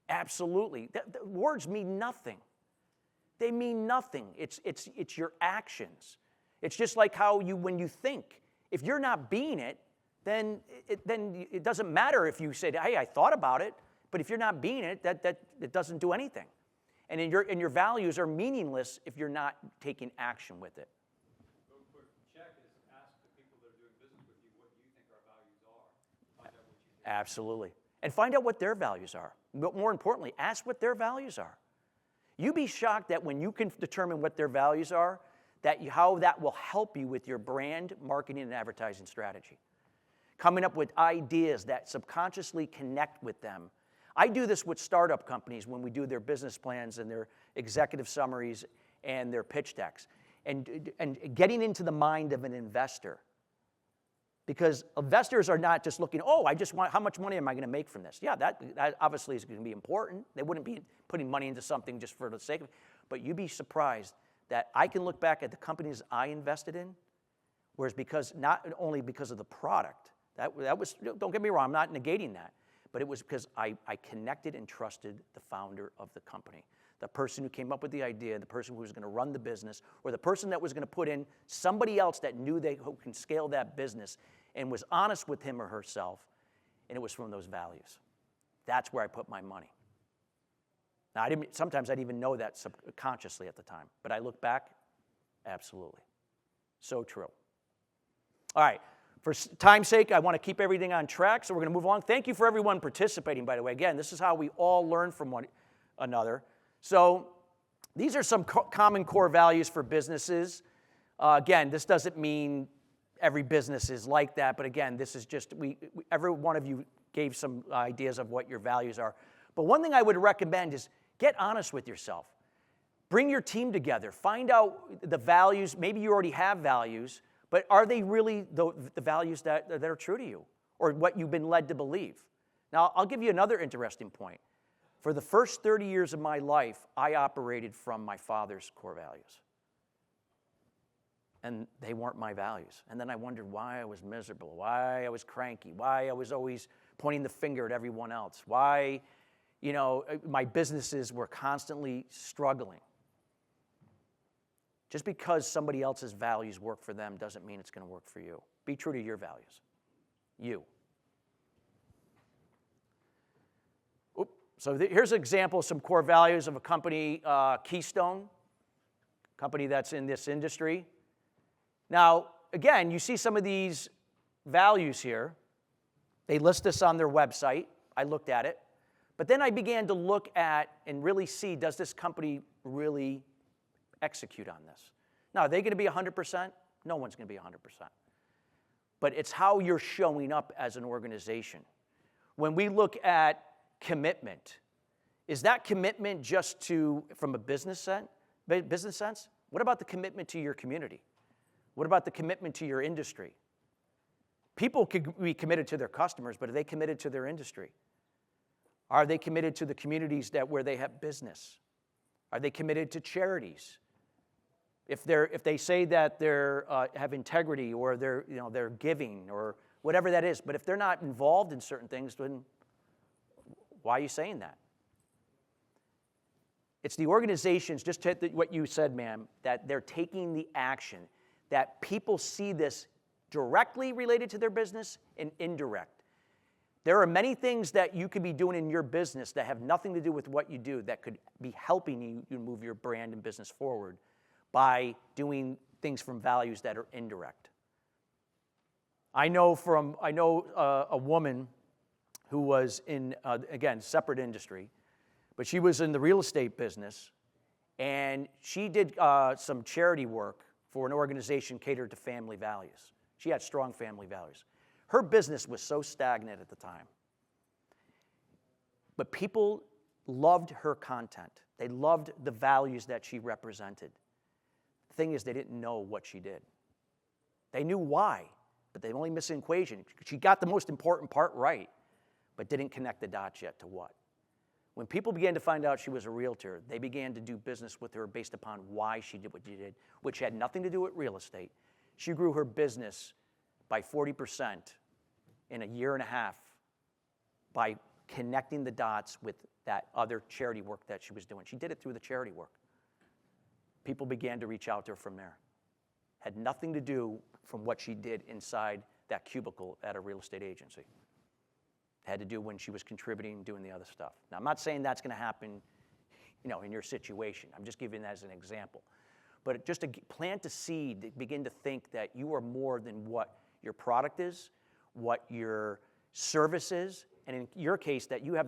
Absolutely. The words mean nothing. They mean nothing. It's your actions. It's just like how when you think. If you're not being it, then it doesn't matter if you say, hey, I thought about it. But if you're not being it, that it doesn't do anything. And your values are meaningless if you're not taking action with it. Real quick check is ask the people that are doing business with you what you think our values are. Find out what you think. Absolutely. And find out what their values are. But more importantly, ask what their values are. You'd be shocked that when you can determine what their values are, how that will help you with your brand, marketing, and advertising strategy. Coming up with ideas that subconsciously connect with them. I do this with startup companies when we do their business plans and their executive summaries and their pitch decks. And getting into the mind of an investor. Because investors are not just looking, I just want, how much money am I going to make from this? Yeah, that obviously is going to be important. They wouldn't be putting money into something just for the sake of it. But you'd be surprised that I can look back at the companies I invested in, whereas not only because of the product, that was, don't get me wrong, I'm not negating that. But it was because I connected and trusted the founder of the company. The person who came up with the idea, the person who was going to run the business, or the person that was going to put in somebody else that knew who can scale that business and was honest with him or herself, and it was from those values. That's where I put my money. Now, sometimes I didn't even know that subconsciously at the time, but I look back, absolutely. So true. All right. For time's sake, I want to keep everything on track, so we're going to move along. Thank you for everyone participating, by the way. Again, this is how we all learn from one another. So these are some common core values for businesses. Again, this doesn't mean every business is like that, but again, this is just, every one of you gave some ideas of what your values are. But one thing I would recommend is get honest with yourself. Bring your team together. Find out the values. Maybe you already have values, but are they really the values that are true to you or what you've been led to believe? Now, I'll give you another interesting point. For the first 30 years of my life, I operated from my father's core values. And they weren't my values. And then I wondered why I was miserable, why I was cranky, why I was always pointing the finger at everyone else, why, my businesses were constantly struggling. Just because somebody else's values work for them doesn't mean it's going to work for you. Be true to your values. You. So here's an example of some core values of a company, Keystone, company that's in this industry. Now, again, you see some of these values here. They list this on their website. I looked at it. But then I began to look at and really see, does this company really execute on this? Now, are they going to be 100%? No one's going to be 100%. But it's how you're showing up as an organization. When we look at commitment, is that commitment just from a business sense? What about the commitment to your community? What about the commitment to your industry? People could be committed to their customers, but are they committed to their industry? Are they committed to the communities where they have business? Are they committed to charities? If they say that they have integrity or they're giving or whatever that is, but if they're not involved in certain things, then why are you saying that? It's the organizations, just what you said, ma'am, that they're taking the action, that people see this directly related to their business and indirect. There are many things that you could be doing in your business that have nothing to do with what you do that could be helping you move your brand and business forward by doing things from values that are indirect. I know a woman who was in, again, separate industry, but she was in the real estate business, and she did some charity work for an organization catered to family values. She had strong family values. Her business was so stagnant at the time. But people loved her content. They loved the values that she represented. The thing is, they didn't know what she did. They knew why, but they only missed an equation. She got the most important part right, but didn't connect the dots yet to what. When people began to find out she was a realtor, they began to do business with her based upon why she did what she did, which had nothing to do with real estate. She grew her business by 40% in a year and a half by connecting the dots with that other charity work that she was doing. She did it through the charity work. People began to reach out to her from there. Had nothing to do from what she did inside that cubicle at a real estate agency. Had to do when she was contributing, doing the other stuff. Now, I'm not saying that's going to happen, in your situation. I'm just giving that as an example. But just to plant a seed, to begin to think that you are more than what your product is, what your service is, and in your case, that you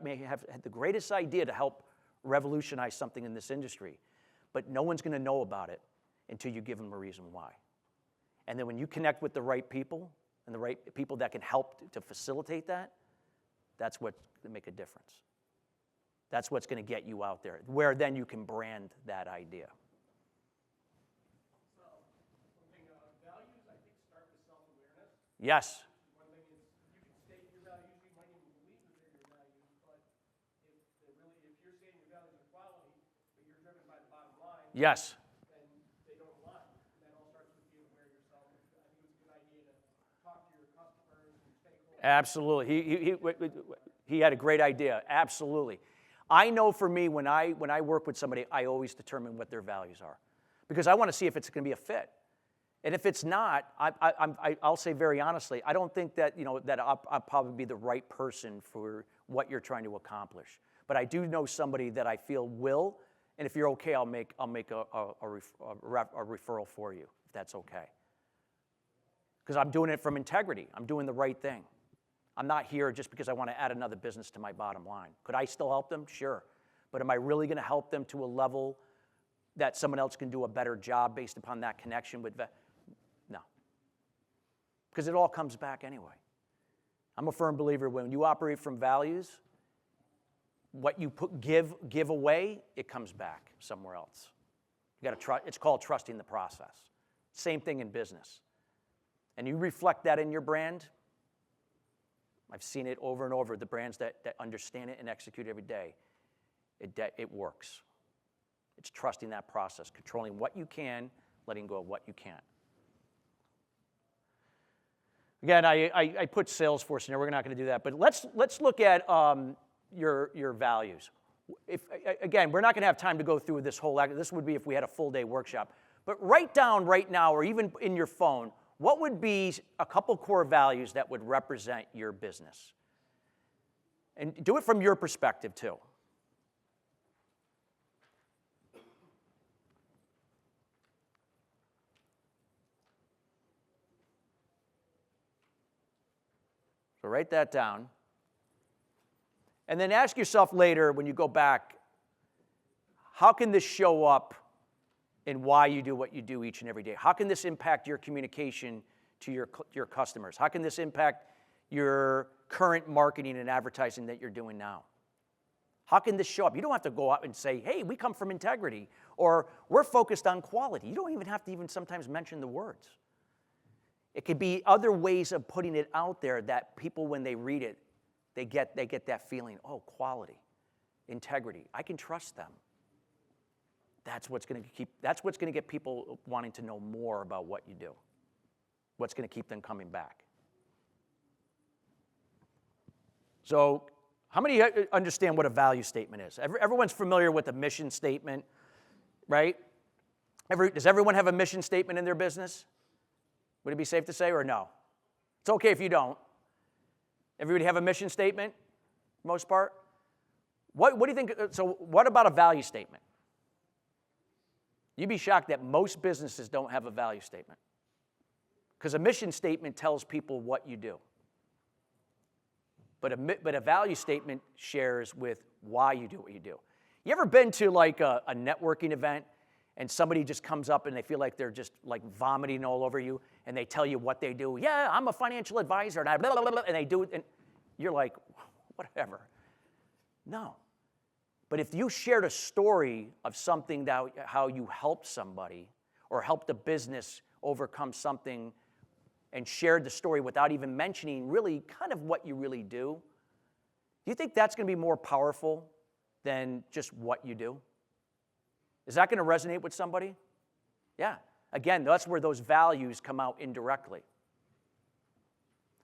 may have had the greatest idea to help revolutionize something in this industry, but no one's going to know about it until you give them a reason why. And then when you connect with the right people, and the right people that can help to facilitate that, that's what's going to make a difference. That's what's going to get you out there, where then you can brand that idea. So, one thing, values, I think, start with self-awareness. Yes. One thing is, you can state your values, you might even believe that they're your values, but if you're stating your values are quality, but you're driven by the bottom line, Yes. then they don't align. And that all starts with being aware of yourself. I think it's a good idea to talk to your customers and stakeholders. Absolutely. He had a great idea. Absolutely. I know for me, when I work with somebody, I always determine what their values are, because I want to see if it's going to be a fit. And if it's not, I'll say very honestly, I don't think that that I'll probably be the right person for what you're trying to accomplish. But I do know somebody that I feel will, and if you're okay, I'll make a referral for you, if that's okay. Because I'm doing it from integrity. I'm doing the right thing. I'm not here just because I want to add another business to my bottom line. Could I still help them? Sure. But am I really going to help them to a level that someone else can do a better job based upon that connection with No. Because it all comes back anyway. I'm a firm believer when you operate from values, what you give away, it comes back somewhere else. You got to trust. It's called trusting the process. Same thing in business. And you reflect that in your brand, I've seen it over and over, the brands that understand it and execute every day. It works. It's trusting that process, controlling what you can, letting go of what you can't. Again, I put Salesforce in there. We're not going to do that. But let's look at your values. Again, we're not going to have time to go through this whole act. This would be if we had a full-day workshop. But write down right now, or even in your phone, what would be a couple core values that would represent your business? And do it from your perspective, too. So write that down. And then ask yourself later, when you go back, how can this show up in why you do what you do each and every day? How can this impact your communication to your customers? How can this impact your current marketing and advertising that you're doing now? How can this show up? You don't have to go out and say, hey, we come from integrity, or we're focused on quality. You don't even have to even sometimes mention the words. It could be other ways of putting it out there that people, when they read it, they get that feeling, oh, quality, integrity. I can trust them. That's what's going to get people wanting to know more about what you do. What's going to keep them coming back. So, how many understand what a value statement is? Everyone's familiar with a mission statement, right? Does everyone have a mission statement in their business? Would it be safe to say, or no? It's okay if you don't. Everybody have a mission statement, for the most part? What do you think? So what about a value statement? You'd be shocked that most businesses don't have a value statement. Because a mission statement tells people what you do. But a value statement shares with why you do what you do. You ever been to like a networking event and somebody just comes up and they feel like they're just like vomiting all over you and they tell you what they do? Yeah, I'm a financial advisor and I blah, blah, blah, and they do it and you're like, whatever. No. But if you shared a story of something that how you helped somebody or helped a business overcome something and shared the story without even mentioning really kind of what you really do you think that's going to be more powerful than just what you do? Is that going to resonate with somebody? Yeah. Again, that's where those values come out indirectly.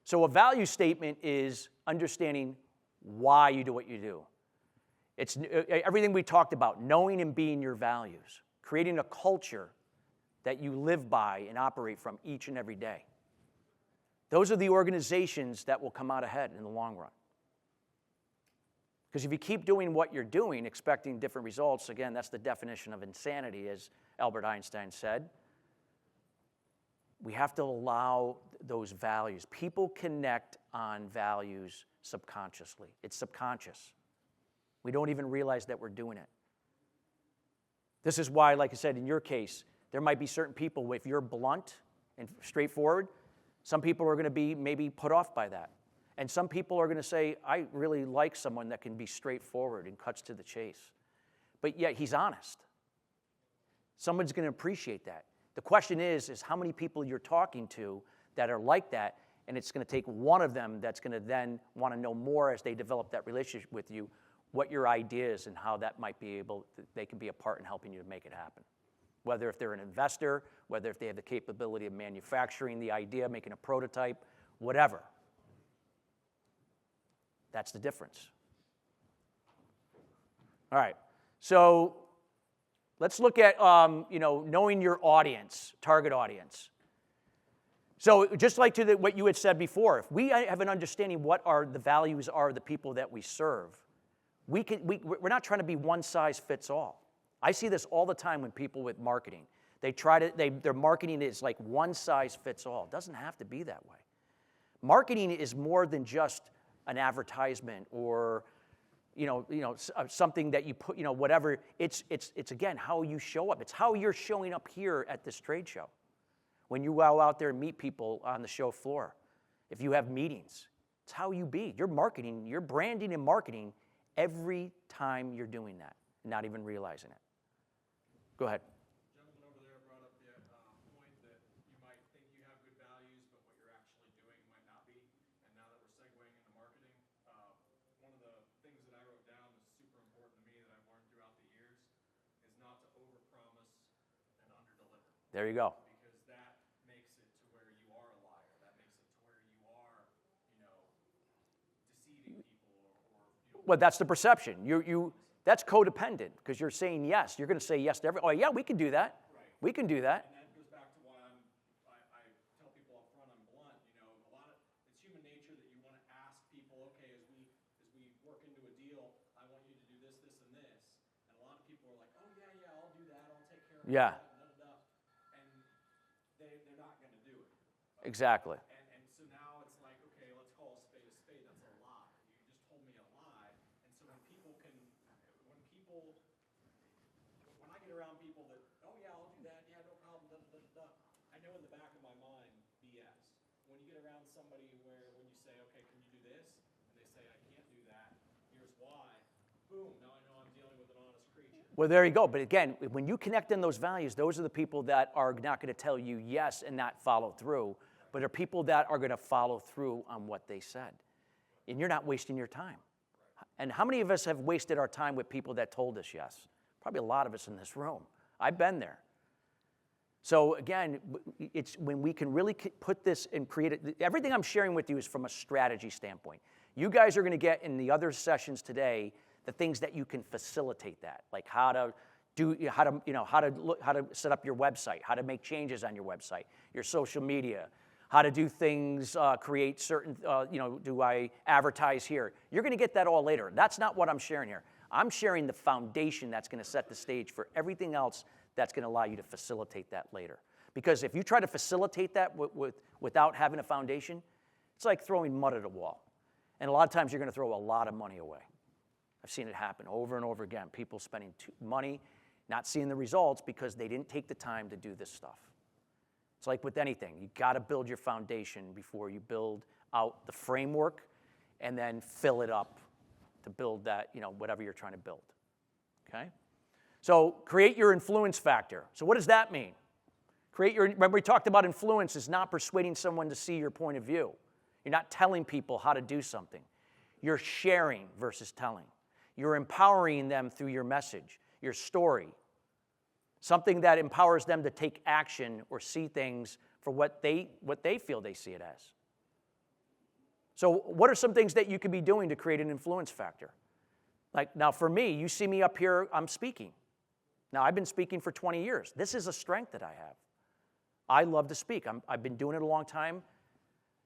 So a value statement is understanding why you do what you do. It's everything we talked about, knowing and being your values, creating a culture that you live by and operate from each and every day. Those are the organizations that will come out ahead in the long run. Because if you keep doing what you're doing, expecting different results, again, that's the definition of insanity, as Albert Einstein said. We have to allow those values. People connect on values subconsciously. It's subconscious. We don't even realize that we're doing it. This is why, like I said, in your case, there might be certain people, if you're blunt and straightforward, some people are going to be maybe put off by that. And some people are going to say, I really like someone that can be straightforward and cuts to the chase. But yet he's honest. Someone's going to appreciate that. The question is how many people you're talking to that are like that, and it's going to take one of them that's going to then want to know more as they develop that relationship with you, what your idea is and how that might be they can be a part in helping you to make it happen. Whether if they're an investor, whether if they have the capability of manufacturing the idea, making a prototype, whatever. That's the difference. All right, so let's look at knowing your audience, target audience. So just like what you had said before, if we have an understanding what the values are of the people that we serve, we're not trying to be one size fits all. I see this all the time when people with marketing. Their marketing is like one size fits all. It doesn't have to be that way. Marketing is more than just an advertisement or something that you put, whatever. It's again how you show up. It's how you're showing up here at this trade show. When you go out there and meet people on the show floor, if you have meetings, it's how you be. You're marketing, you're branding and marketing every time you're doing that, not even realizing it. Go ahead. Gentleman over there brought up the point that you might think you have good values, but what you're actually doing might not be. And now that we're segueing into There you go. Because that makes it to where you are a liar. That makes it to where you are, deceiving people or Well, that's the perception. That's codependent because you're saying yes. You're going to say yes to oh, yeah, we can do that. Right. We can do that. And that goes back to why I tell people up front, I'm blunt, a lot of, it's human nature that you want to ask people, okay, as we work into a deal, I want you to do this, this, and this. And a lot of people are like, oh, yeah, I'll do that. I'll take care of Yeah. that. And they're not going to do it. Exactly. And so now it's like, okay, let's call a spade a spade. That's a lie. You just told me a lie. And so when I get around people that, oh yeah, I'll do that. Yeah, no problem. Da, da, da, da. I know in the back of my mind, BS. When you get around somebody when you say, okay, can you do this? And they say, I can't do that. Here's why. Boom. Now I know I'm dealing with an honest creature. Well, there you go. But again, when you connect in those values, those are the people that are not going to tell you yes and not follow through, but are people that are going to follow through on what they said. And you're not wasting your time. And how many of us have wasted our time with people that told us yes? Probably a lot of us in this room. I've been there. So again, it's when we can really put this and create it. Everything I'm sharing with you is from a strategy standpoint. You guys are going to get in the other sessions today the things that you can facilitate that, like how to set up your website, how to make changes on your website, your social media, how to do things, create certain, do I advertise here? You're going to get that all later. That's not what I'm sharing here. I'm sharing the foundation that's going to set the stage for everything else that's going to allow you to facilitate that later. Because if you try to facilitate that without having a foundation, it's like throwing mud at a wall. And a lot of times you're going to throw a lot of money away. I've seen it happen over and over again. People spending money, not seeing the results because they didn't take the time to do this stuff. It's like with anything. You got to build your foundation before you build out the framework and then fill it up to build that, whatever you're trying to build. Okay? So create your influence factor. So what does that mean? Remember we talked about influence is not persuading someone to see your point of view. You're not telling people how to do something. You're sharing versus telling. You're empowering them through your message, your story. Something that empowers them to take action or see things for what they feel they see it as. So what are some things that you could be doing to create an influence factor? Like now for me, you see me up here, I'm speaking. Now I've been speaking for 20 years. This is a strength that I have. I love to speak. I've been doing it a long time.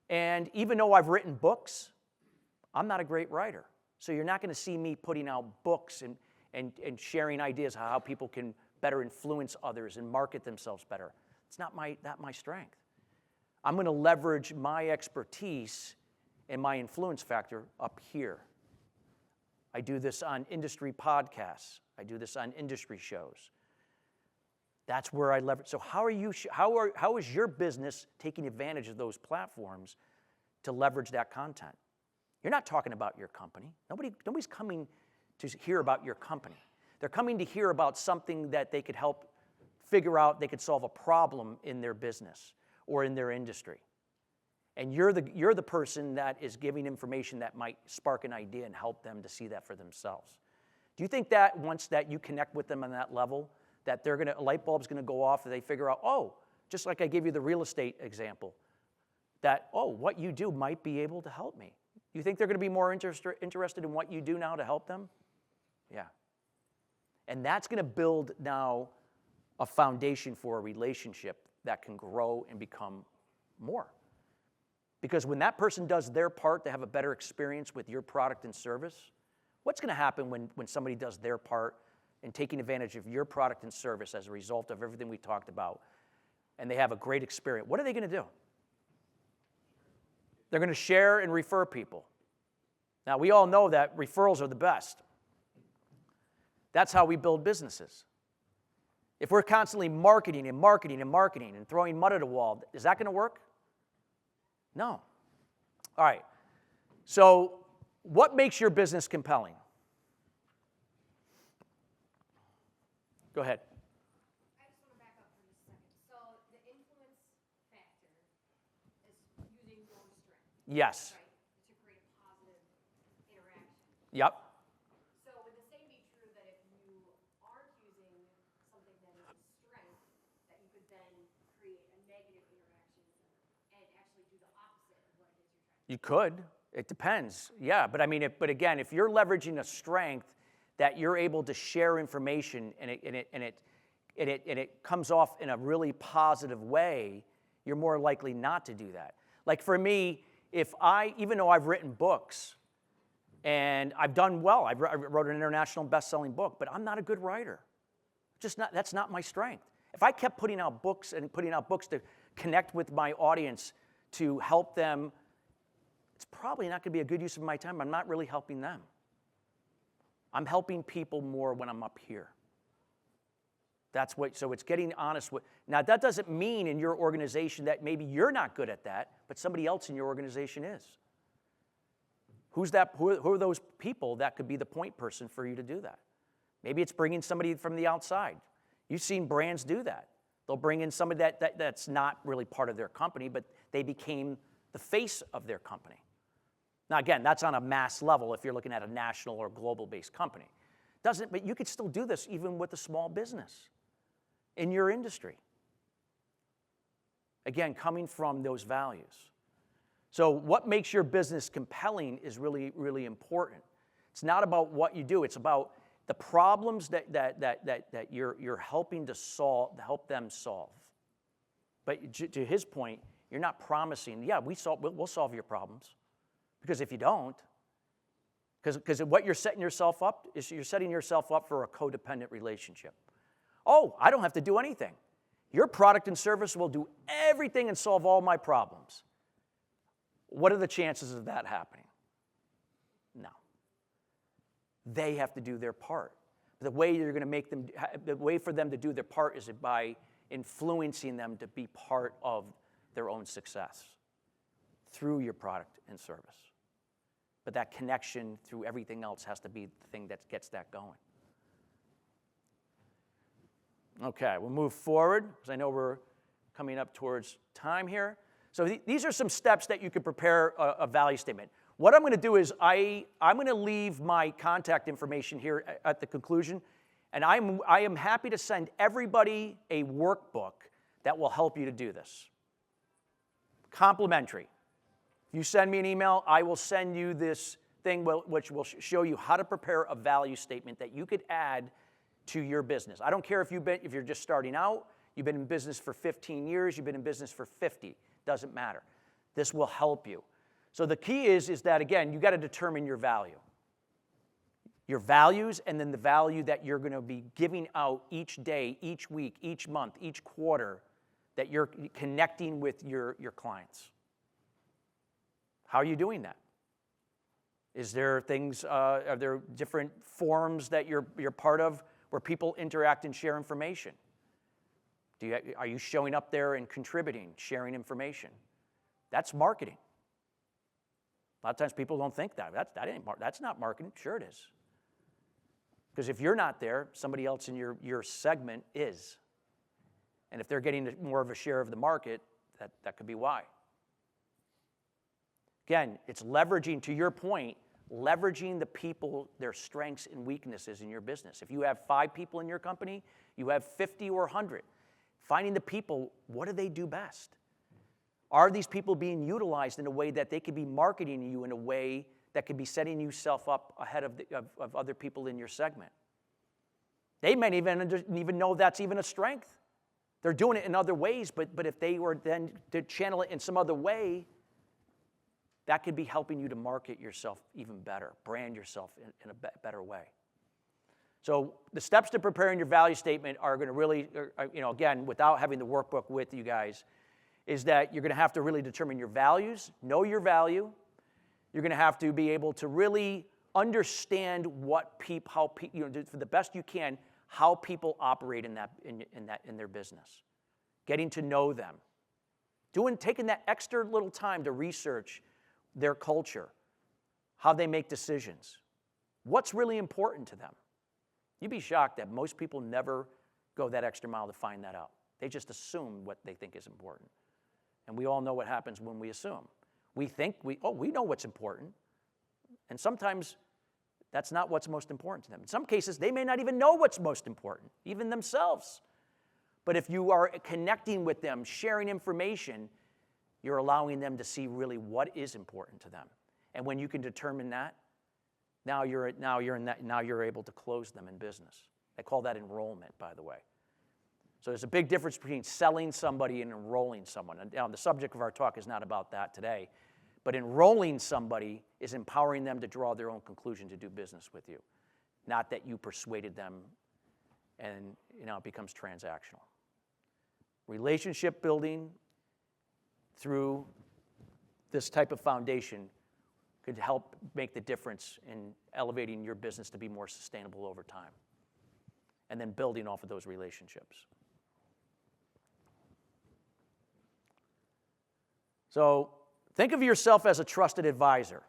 And even though I've written books, I'm not a great writer. So you're not going to see me putting out books and sharing ideas how people can better influence others and market themselves better. It's not my strength. I'm going to leverage my expertise and my influence factor up here. I do this on industry podcasts. I do this on industry shows. That's where I leverage. So how is your business taking advantage of those platforms to leverage that content? You're not talking about your company. Nobody's coming to hear about your company. They're coming to hear about something that they could help figure out, they could solve a problem in their business or in their industry. And you're the person that is giving information that might spark an idea and help them to see that for themselves. Do you think that once that you connect with them on that level, that a light bulb's going to go off and they figure out, just like I gave you the real estate example, that, what you do might be able to help me. You think they're going to be more interested in what you do now to help them? Yeah. And that's going to build now a foundation for a relationship that can grow and become more. Because when that person does their part to have a better experience with your product and service, what's going to happen when somebody does their part in taking advantage of your product and service as a result of everything we talked about, and they have a great experience? What are they going to do? They're going to share and refer people. Now, we all know that referrals are the best. That's how we build businesses. If we're constantly marketing and marketing and marketing and throwing mud at a wall, is that going to work? No. All right. So, what makes your business compelling? Go ahead. I just want to back up for just a second. So the influence factor is using your strength. Yes. Right? To create a positive interaction. Yep. So would the same be true that if you aren't using something that is a strength, that you could then You could. It depends. Yeah, but I mean, but again, if you're leveraging a strength that you're able to share information and it comes off in a really positive way, you're more likely not to do that. Like for me, even though I've written books and I've done well, I wrote an international best-selling book, but I'm not a good writer. That's not my strength. If I kept putting out books to connect with my audience to help them, it's probably not going to be a good use of my time. I'm not really helping them. I'm helping people more when I'm up here. So it's getting honest with. Now, that doesn't mean in your organization that maybe you're not good at that, but somebody else in your organization is. Who are those people that could be the point person for you to do that? Maybe it's bringing somebody from the outside. You've seen brands do that. They'll bring in somebody that's not really part of their company, but they became the face of their company. Now, again, that's on a mass level if you're looking at a national or global-based company. But you could still do this even with a small business in your industry. Again, coming from those values. So what makes your business compelling is really, really important. It's not about what you do. It's about the problems that you're helping to help them solve. But to his point, you're not promising, yeah, we'll solve your problems. Because if you don't, because what you're setting yourself up is you're setting yourself up for a codependent relationship. Oh, I don't have to do anything. Your product and service will do everything and solve all my problems. What are the chances of that happening? No. They have to do their part. The way for them to do their part is by influencing them to be part of their own success through your product and service. But that connection through everything else has to be the thing that gets that going. Okay, we'll move forward because I know we're coming up towards time here. So these are some steps that you could prepare a value statement. What I'm going to do is I'm going to leave my contact information here at the conclusion, and I am happy to send everybody a workbook that will help you to do this. Complimentary. If you send me an email, I will send you this thing which will show you how to prepare a value statement that you could add to your business. I don't care if you're just starting out, you've been in business for 15 years, you've been in business for 50. Doesn't matter. This will help you. So the key is that, again, you got to determine your value. Your values and then the value that you're going to be giving out each day, each week, each month, each quarter that you're connecting with your clients. How are you doing that? Is there things, are there different forums that you're part of where people interact and share information? Are you showing up there and contributing, sharing information? That's marketing. A lot of times people don't think that's not marketing. Sure it is. Because if you're not there, somebody else in your segment is. And if they're getting more of a share of the market, that could be why. Again, it's leveraging, to your point, leveraging the people, their strengths and weaknesses in your business. If you have 5 people in your company, you have 50 or 100. Finding the people, what do they do best? Are these people being utilized in a way that they could be marketing you in a way that could be setting yourself up ahead of other people in your segment? They might even know that's even a strength. They're doing it in other ways, but if they were then to channel it in some other way, that could be helping you to market yourself even better, brand yourself in a better way. So the steps to preparing your value statement are going to really, again, without having the workbook with you guys, is that you're going to have to really determine your values, know your value. You're going to have to be able to really understand for the best you can, how people operate in their business. Getting to know them. Taking that extra little time to research their culture, how they make decisions, what's really important to them. You'd be shocked that most people never go that extra mile to find that out. They just assume what they think is important. And we all know what happens when we assume. We think we know what's important. And sometimes that's not what's most important to them. In some cases, they may not even know what's most important, even themselves. But if you are connecting with them, sharing information, You're allowing them to see really what is important to them. And when you can determine that, now you're able to close them in business. I call that enrollment, by the way. So there's a big difference between selling somebody and enrolling someone. And now the subject of our talk is not about that today, but enrolling somebody is empowering them to draw their own conclusion to do business with you, not that you persuaded them and it becomes transactional. Relationship building through this type of foundation could help make the difference in elevating your business to be more sustainable over time, and then building off of those relationships. So think of yourself as a trusted advisor.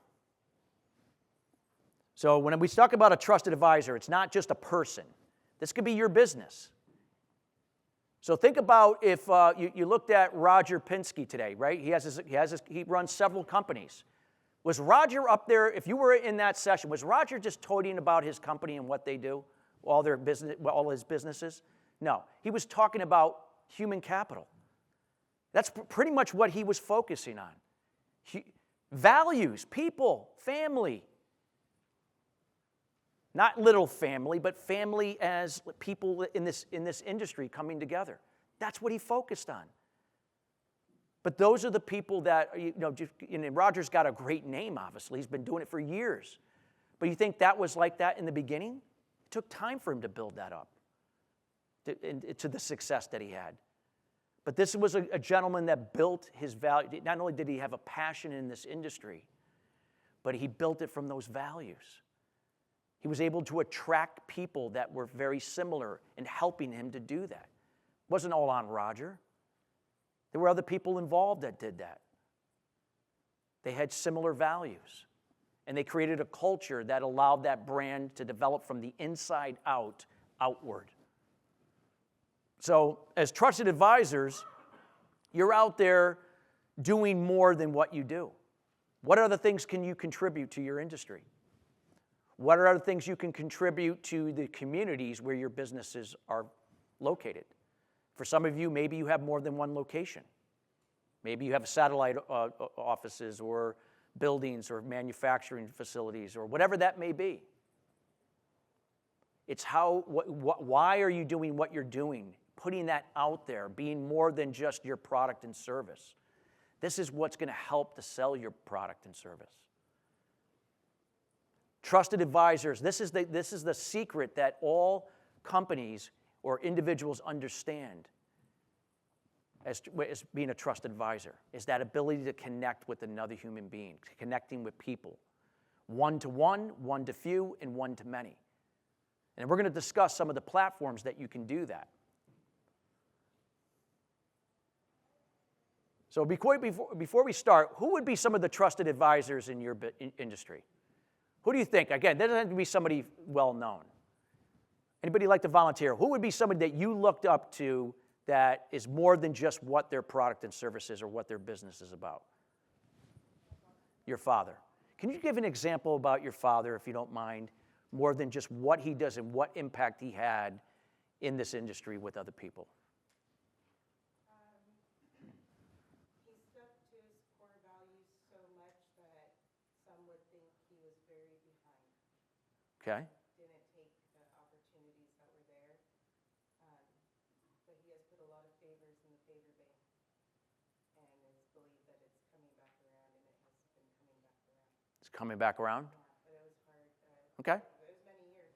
So when we talk about a trusted advisor, it's not just a person. This could be your business. So think about if you looked at Roger Pinsky today, right? He runs several companies. Was Roger up there, if you were in that session, was Roger just toting about his company and what they do, all his businesses? No, he was talking about human capital. That's pretty much what he was focusing on. Values, people, family. Not little family, but family as people in this industry coming together. That's what he focused on. But those are the people that, Roger's got a great name, obviously. He's been doing it for years. But you think that was like that in the beginning? It took time for him to build that up to the success that he had. But this was a gentleman that built his value. Not only did he have a passion in this industry, but he built it from those values. He was able to attract people that were very similar in helping him to do that. It wasn't all on Roger. There were other people involved that did that. They had similar values. And they created a culture that allowed that brand to develop from the inside out, outward. So as trusted advisors, you're out there doing more than what you do. What other things can you contribute to your industry? What are other things you can contribute to the communities where your businesses are located? For some of you, maybe you have more than one location. Maybe you have satellite offices or buildings or manufacturing facilities or whatever that may be. It's why are you doing what you're doing? Putting that out there, being more than just your product and service. This is what's going to help to sell your product and service. Trusted advisors, this is the secret that all companies or individuals understand as being a trusted advisor, is that ability to connect with another human being, connecting with people. One to one, one to few, and one to many. And we're going to discuss some of the platforms that you can do that. So before we start, who would be some of the trusted advisors in your industry? Who do you think? Again, that doesn't have to be somebody well-known. Anybody like to volunteer? Who would be somebody that you looked up to that is more than just what their product and service is or what their business is about? Your father. Can you give an example about your father, if you don't mind, more than just what he does and what impact he had in this industry with other people? He stuck to his core values so much that some would think he was very behind. Okay. Didn't take the opportunities that were there. But he has put a lot of favors in the favor bank. And it's believed that it's coming back around, and it has been coming back around. It's coming back around? But it was hard. Okay. It was many years.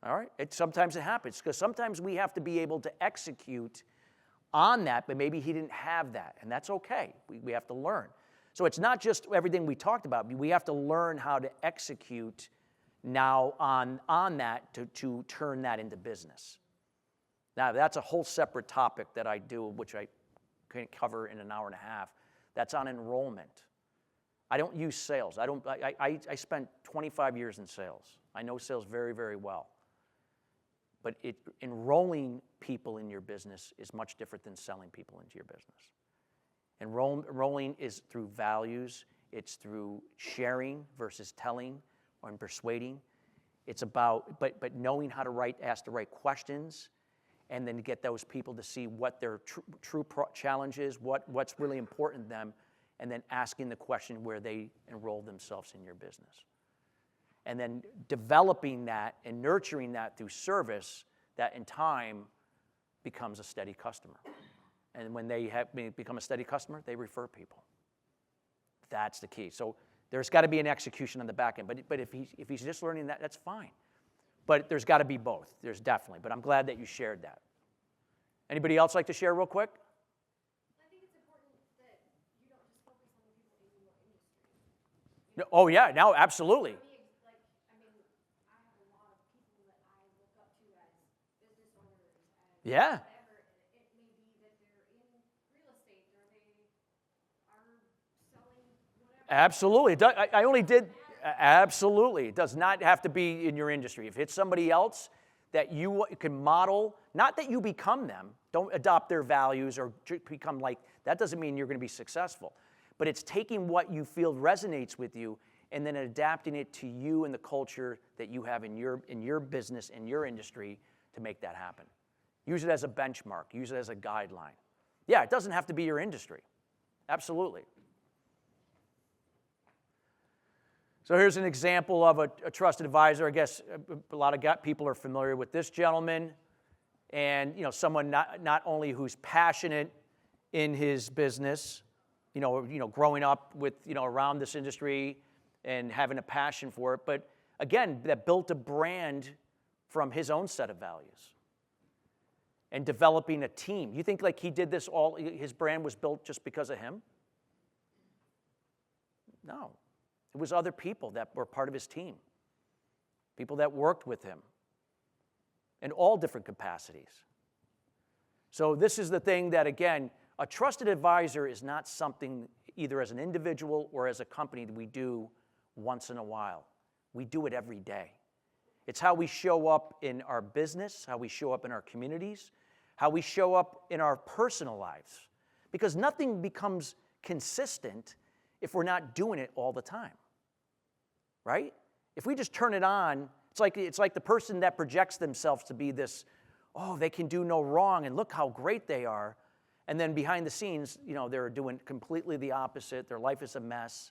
All right. Sometimes it happens, because sometimes we have to be able to execute on that, but maybe he didn't have that, and that's okay. We have to learn. So it's not just everything we talked about. We have to learn how to execute now on that to turn that into business. Now, that's a whole separate topic that I do, which I can't cover in an hour and a half. That's on enrollment. I don't use sales. I spent 25 years in sales. I know sales very, very well. But enrolling people in your business is much different than selling people into your business. Enrolling is through values. It's through sharing versus telling and persuading. It's about but knowing how to ask the right questions and then get those people to see what their true challenge is, what's really important to them, and then asking the question where they enroll themselves in your business. And then developing that and nurturing that through service that in time becomes a steady customer. And when they become a steady customer, they refer people. That's the key. So there's got to be an execution on the back end. But if he's just learning that, that's fine. But there's got to be both. There's definitely. But I'm glad that you shared that. Anybody else like to share real quick? I think it's important that you don't just focus on the people in your industry. No, oh, yeah. No, absolutely. For me, I have a lot of people that I look up to as business owners and Yeah. whatever. It may be that they're in real estate or they are selling whatever. Absolutely. I only did, absolutely. It does not have to be in your industry. If it's somebody else that you can model, not that you become them, don't adopt their values or become like, that doesn't mean you're going to be successful. But it's taking what you feel resonates with you and then adapting it to you and the culture that you have in your business, in your industry to make that happen. Use it as a benchmark. Use it as a guideline. Yeah, it doesn't have to be your industry. Absolutely. So here's an example of a trusted advisor. I guess a lot of people are familiar with this gentleman. And someone not only who's passionate in his business, growing up with, around this industry and having a passion for it, but again, that built a brand from his own set of values and developing a team. You think like he did this all, his brand was built just because of him? No. It was other people that were part of his team, people that worked with him in all different capacities. So this is the thing that, again, a trusted advisor is not something either as an individual or as a company that we do once in a while. We do it every day. It's how we show up in our business, how we show up in our communities, how we show up in our personal lives. Because nothing becomes consistent if we're not doing it all the time, right? If we just turn it on, it's like the person that projects themselves to be this, oh, they can do no wrong, and look how great they are. And then behind the scenes, they're doing completely the opposite. Their life is a mess.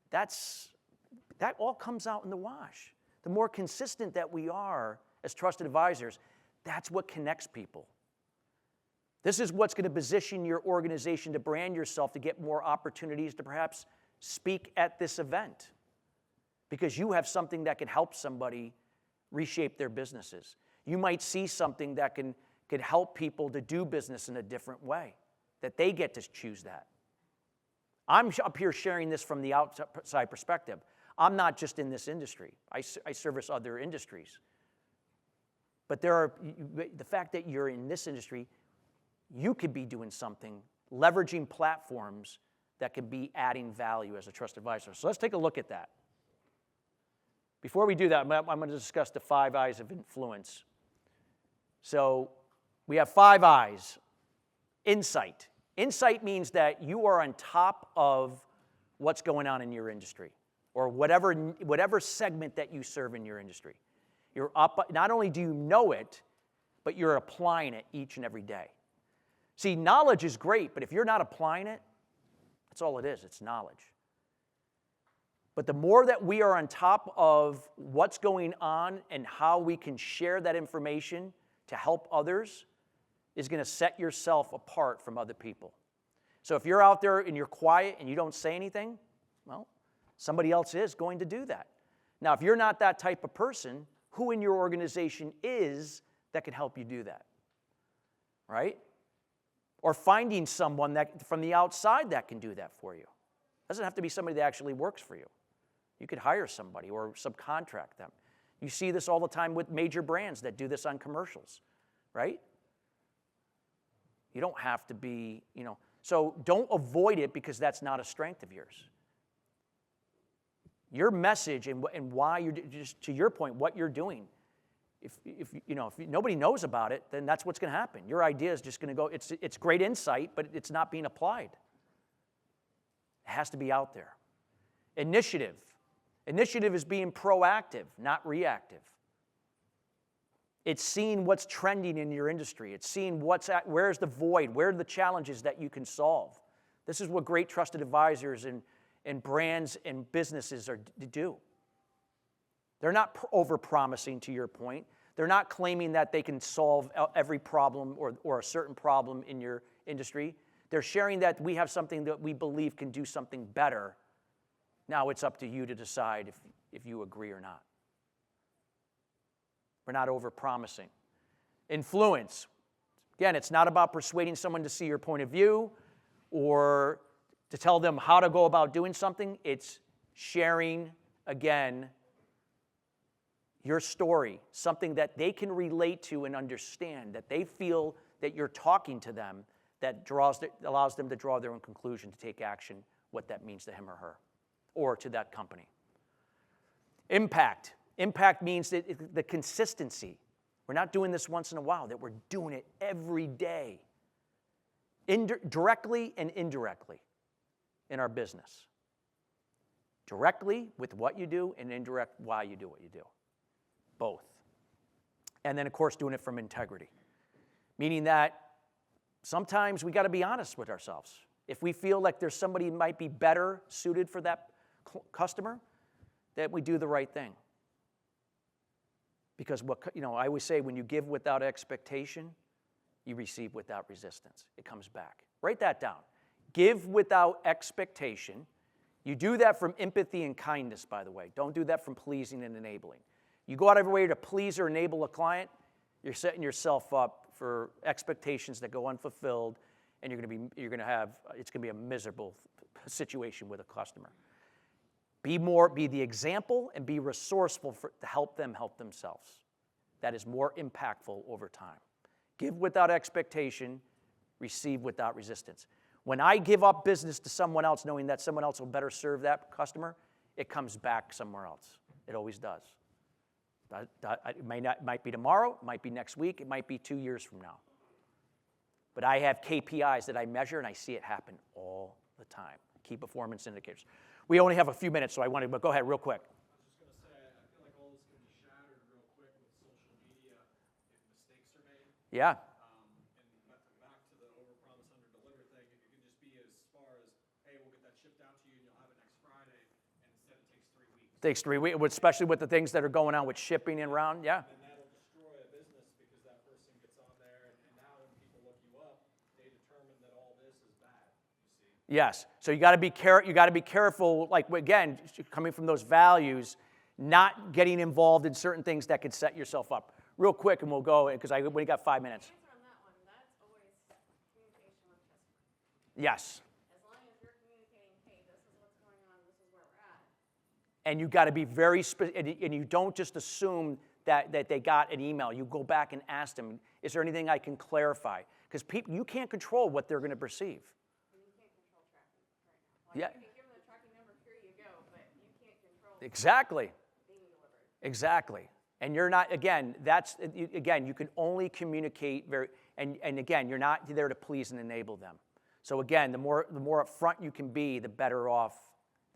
That all comes out in the wash. The more consistent that we are as trusted advisors, that's what connects people. This is what's going to position your organization to brand yourself to get more opportunities to perhaps speak at this event. Because you have something that can help somebody reshape their businesses. You might see something that can help people to do business in a different way, that they get to choose that. I'm up here sharing this from the outside perspective. I'm not just in this industry. I service other industries. But the fact that you're in this industry, you could be doing something, leveraging platforms that could be adding value as a trusted advisor. So let's take a look at that. Before we do that, I'm going to discuss the 5 I's of influence. So we have 5 I's. Insight. Insight means that you are on top of what's going on in your industry or whatever segment that you serve in your industry. You're up, not only do you know it, but you're applying it each and every day. See, knowledge is great, but if you're not applying it, that's all it is. It's knowledge. But the more that we are on top of what's going on and how we can share that information to help others is going to set yourself apart from other people. So if you're out there and you're quiet and you don't say anything, well, somebody else is going to do that. Now, if you're not that type of person, who in your organization is that can help you do that? Right? Or finding someone that from the outside that can do that for you. It doesn't have to be somebody that actually works for you. You could hire somebody or subcontract them. You see this all the time with major brands that do this on commercials, right? You don't have to be, so don't avoid it because that's not a strength of yours. Your message and why you're, just to your point, what you're doing, if nobody knows about it, then that's what's going to happen. Your idea is just going to go, it's great insight, but it's not being applied. It has to be out there. Initiative. Initiative is being proactive, not reactive. It's seeing what's trending in your industry. It's seeing where's the void, where are the challenges that you can solve. This is what great trusted advisors and brands and businesses are to do. They're not over-promising, to your point. They're not claiming that they can solve every problem or a certain problem in your industry. They're sharing that we have something that we believe can do something better. Now it's up to you to decide if you agree or not. We're not over-promising. Influence. Again, it's not about persuading someone to see your point of view or to tell them how to go about doing something. It's sharing, again, your story, something that they can relate to and understand, that they feel that you're talking to them, that allows them to draw their own conclusion, to take action, what that means to him or her, or to that company. Impact. Impact means that the consistency. We're not doing this once in a while, that we're doing it every day, directly and indirectly in our business. Directly with what you do and indirect why you do what you do. Both. And then, of course, doing it from integrity. Meaning that sometimes we got to be honest with ourselves. If we feel like there's somebody who might be better suited for that customer, that we do the right thing. Because I always say, when you give without expectation, you receive without resistance. It comes back. Write that down. Give without expectation. You do that from empathy and kindness, by the way. Don't do that from pleasing and enabling. You go out of your way to please or enable a client, you're setting yourself up for expectations that go unfulfilled, and it's going to be a miserable situation with a customer. Be the example and be resourceful to help them help themselves. That is more impactful over time. Give without expectation, receive without resistance. When I give up business to someone else, knowing that someone else will better serve that customer, it comes back somewhere else. It always does. It might be tomorrow, it might be next week, it might be 2 years from now. But I have KPIs that I measure, and I see it happen all the time. Key performance indicators. We only have a few minutes, so but go ahead real quick. I was just going to say, I feel like all this can be shattered real quick with social media if mistakes are made. Yeah. And back to the overpromise, underdeliver thing, it can just be as far as, hey, we'll get that shipped out to you and you'll have it next Friday, and instead it takes 3 weeks. Takes 3 weeks, especially with the things that are going on with shipping and around, yeah. And that'll destroy a business because that person gets on there, and now when people look you up, they determine that all this is bad, you see. Yes. So you got to be careful, like, again, coming from those values, not getting involved in certain things that could set yourself up. Real quick, and we'll go, because we got 5 minutes. Answer on that one, that's always communication with customers. Yes. As long as you're communicating, hey, this is what's going on, this is where we're at. And you got to be very and you don't just assume that they got an email. You go back and ask them, is there anything I can clarify? Because you can't control what they're going to perceive. And you can't control tracking right now. Yeah. You can give them the tracking number, here you go, but you can't control Exactly. being delivered. Exactly. And you're not, again, you can only communicate and again, you're not there to please and enable them. So again, the more upfront you can be, the better off.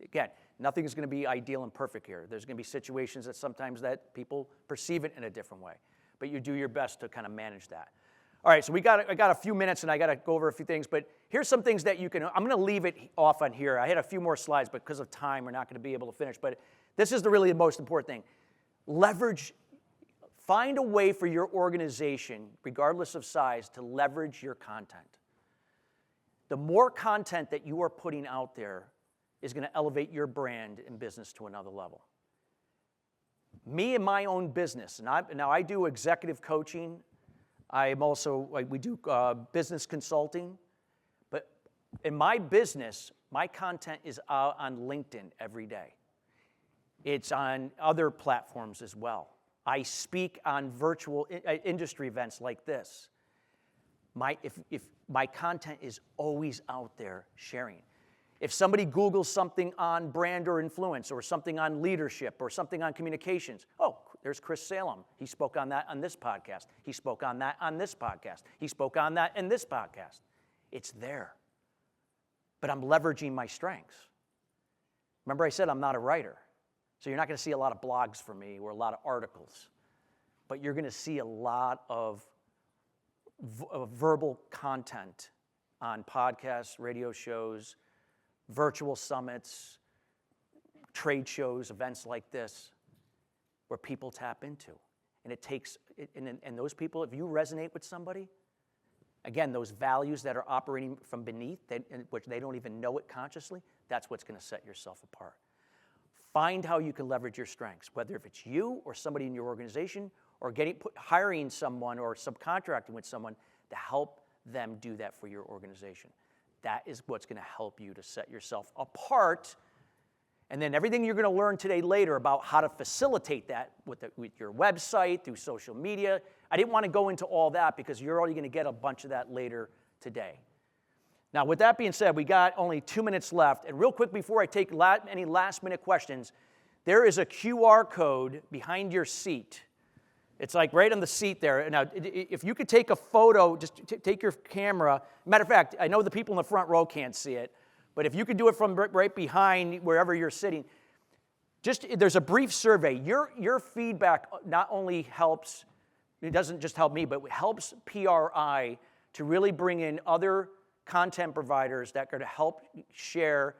Again, nothing is going to be ideal and perfect here. There's going to be situations that sometimes that people perceive it in a different way. But you do your best to kind of manage that. All right, so I got a few minutes, and I got to go over a few things. But here's some things that I'm going to leave it off on here. I had a few more slides, but because of time, we're not going to be able to finish. But this is really the most important thing. Find a way for your organization, regardless of size, to leverage your content. The more content that you are putting out there is going to elevate your brand and business to another level. Me and my own business, and now I do executive coaching. We do business consulting. But in my business, my content is out on LinkedIn every day. It's on other platforms as well. I speak on virtual industry events like this. If my content is always out there sharing. If somebody Googles something on brand or influence, or something on leadership, or something on communications, oh, there's Chris Salem. He spoke on that on this podcast. He spoke on that on this podcast. He spoke on that in this podcast. It's there. But I'm leveraging my strengths. Remember I said I'm not a writer. So you're not going to see a lot of blogs from me or a lot of articles. but you're going to see a lot of verbal content on podcasts, radio shows, virtual summits, trade shows, events like this, where people tap into. And it takes, and those people, if you resonate with somebody, again, those values that are operating from beneath, which they don't even know it consciously, that's what's going to set yourself apart. Find how you can leverage your strengths, whether if it's you or somebody in your organization, or hiring someone or subcontracting with someone to help them do that for your organization. That is what's going to help you to set yourself apart. And then everything you're going to learn today later about how to facilitate that with your website, through social media. I didn't want to go into all that because you're already going to get a bunch of that later today. Now, with that being said, we got only 2 minutes left. And real quick, before I take any last-minute questions, there is a QR code behind your seat. It's like right on the seat there. Now, if you could take a photo, just take your camera. Matter of fact, I know the people in the front row can't see it, but if you could do it from right behind wherever you're sitting, there's a brief survey. Your feedback not only helps, it doesn't just help me, but it helps PRI to really bring in other content providers that are going to help share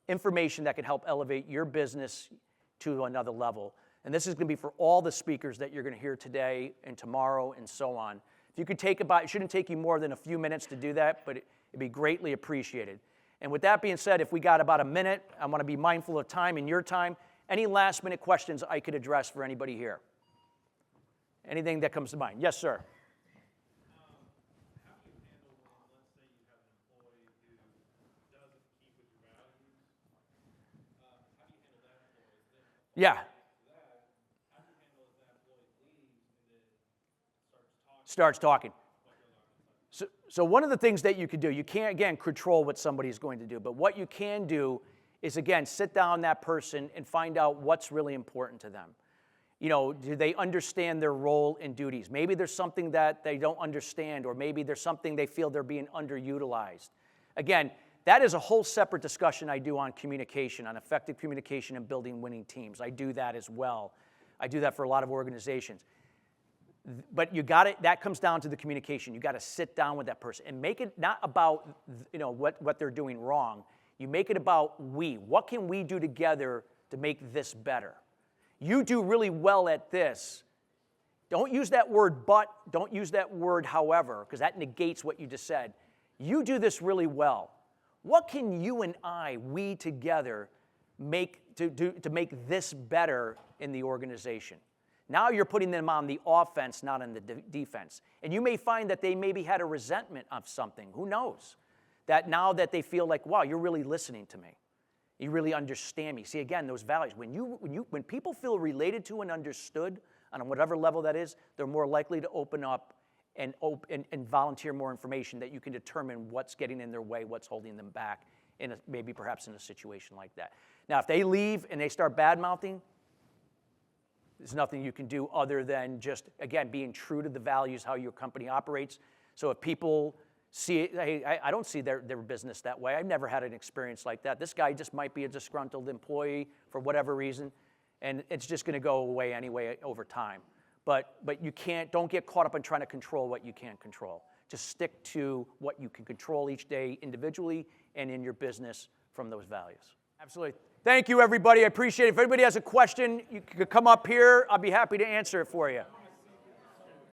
information that can help elevate your business to another level. And this is going to be for all the speakers that you're going to hear today and tomorrow and so on. If you could take it shouldn't take you more than a few minutes to do that, but it'd be greatly appreciated. And with that being said, if we got about a minute, I want to be mindful of time and your time. Any last minute questions I could address for anybody here? Anything that comes to mind? Yes, sir. How do you handle when, let's say you have an employee who doesn't keep with your values? How do you handle that employee? Yeah. How do you handle if that employee leaves and then Starts talking. So one of the things that you could do, you can't, again, control what somebody's going to do, but what you can do is, again, sit down that person and find out what's really important to them. You know, do they understand their role and duties? Maybe there's something that they don't understand, or maybe there's something they feel they're being underutilized. Again, that is a whole separate discussion I do on communication, on effective communication and building winning teams. I do that as well. I do that for a lot of organizations. But you got it. That comes down to the communication. You got to sit down with that person and make it not about what they're doing wrong. You make it about we. What can we do together to make this better? You do really well at this. Don't use that word but. Don't use that word however, because that negates what you just said. You do this really well. What can you and we together make to make this better in the organization? Now you're putting them on the offense, not on the defense. And you may find that they maybe had a resentment of something. Who knows? That now that they feel like, wow, you're really listening to me. You really understand me. See, again, those values. When people feel related to and understood on whatever level that is, they're more likely to open up and volunteer more information that you can determine what's getting in their way, what's holding them back, maybe perhaps in a situation like that. Now, if they leave and they start bad-mouthing, there's nothing you can do other than just, again, being true to the values, how your company operates. So if people see it, hey, I don't see their business that way. I've never had an experience like that. This guy just might be a disgruntled employee for whatever reason, and it's just going to go away anyway over time. But you don't get caught up in trying to control what you can't control. Just stick to what you can control each day individually and in your business from those values. Absolutely. Thank you, everybody. I appreciate it. If anybody has a question, you could come up here. I'll be happy to answer it for you.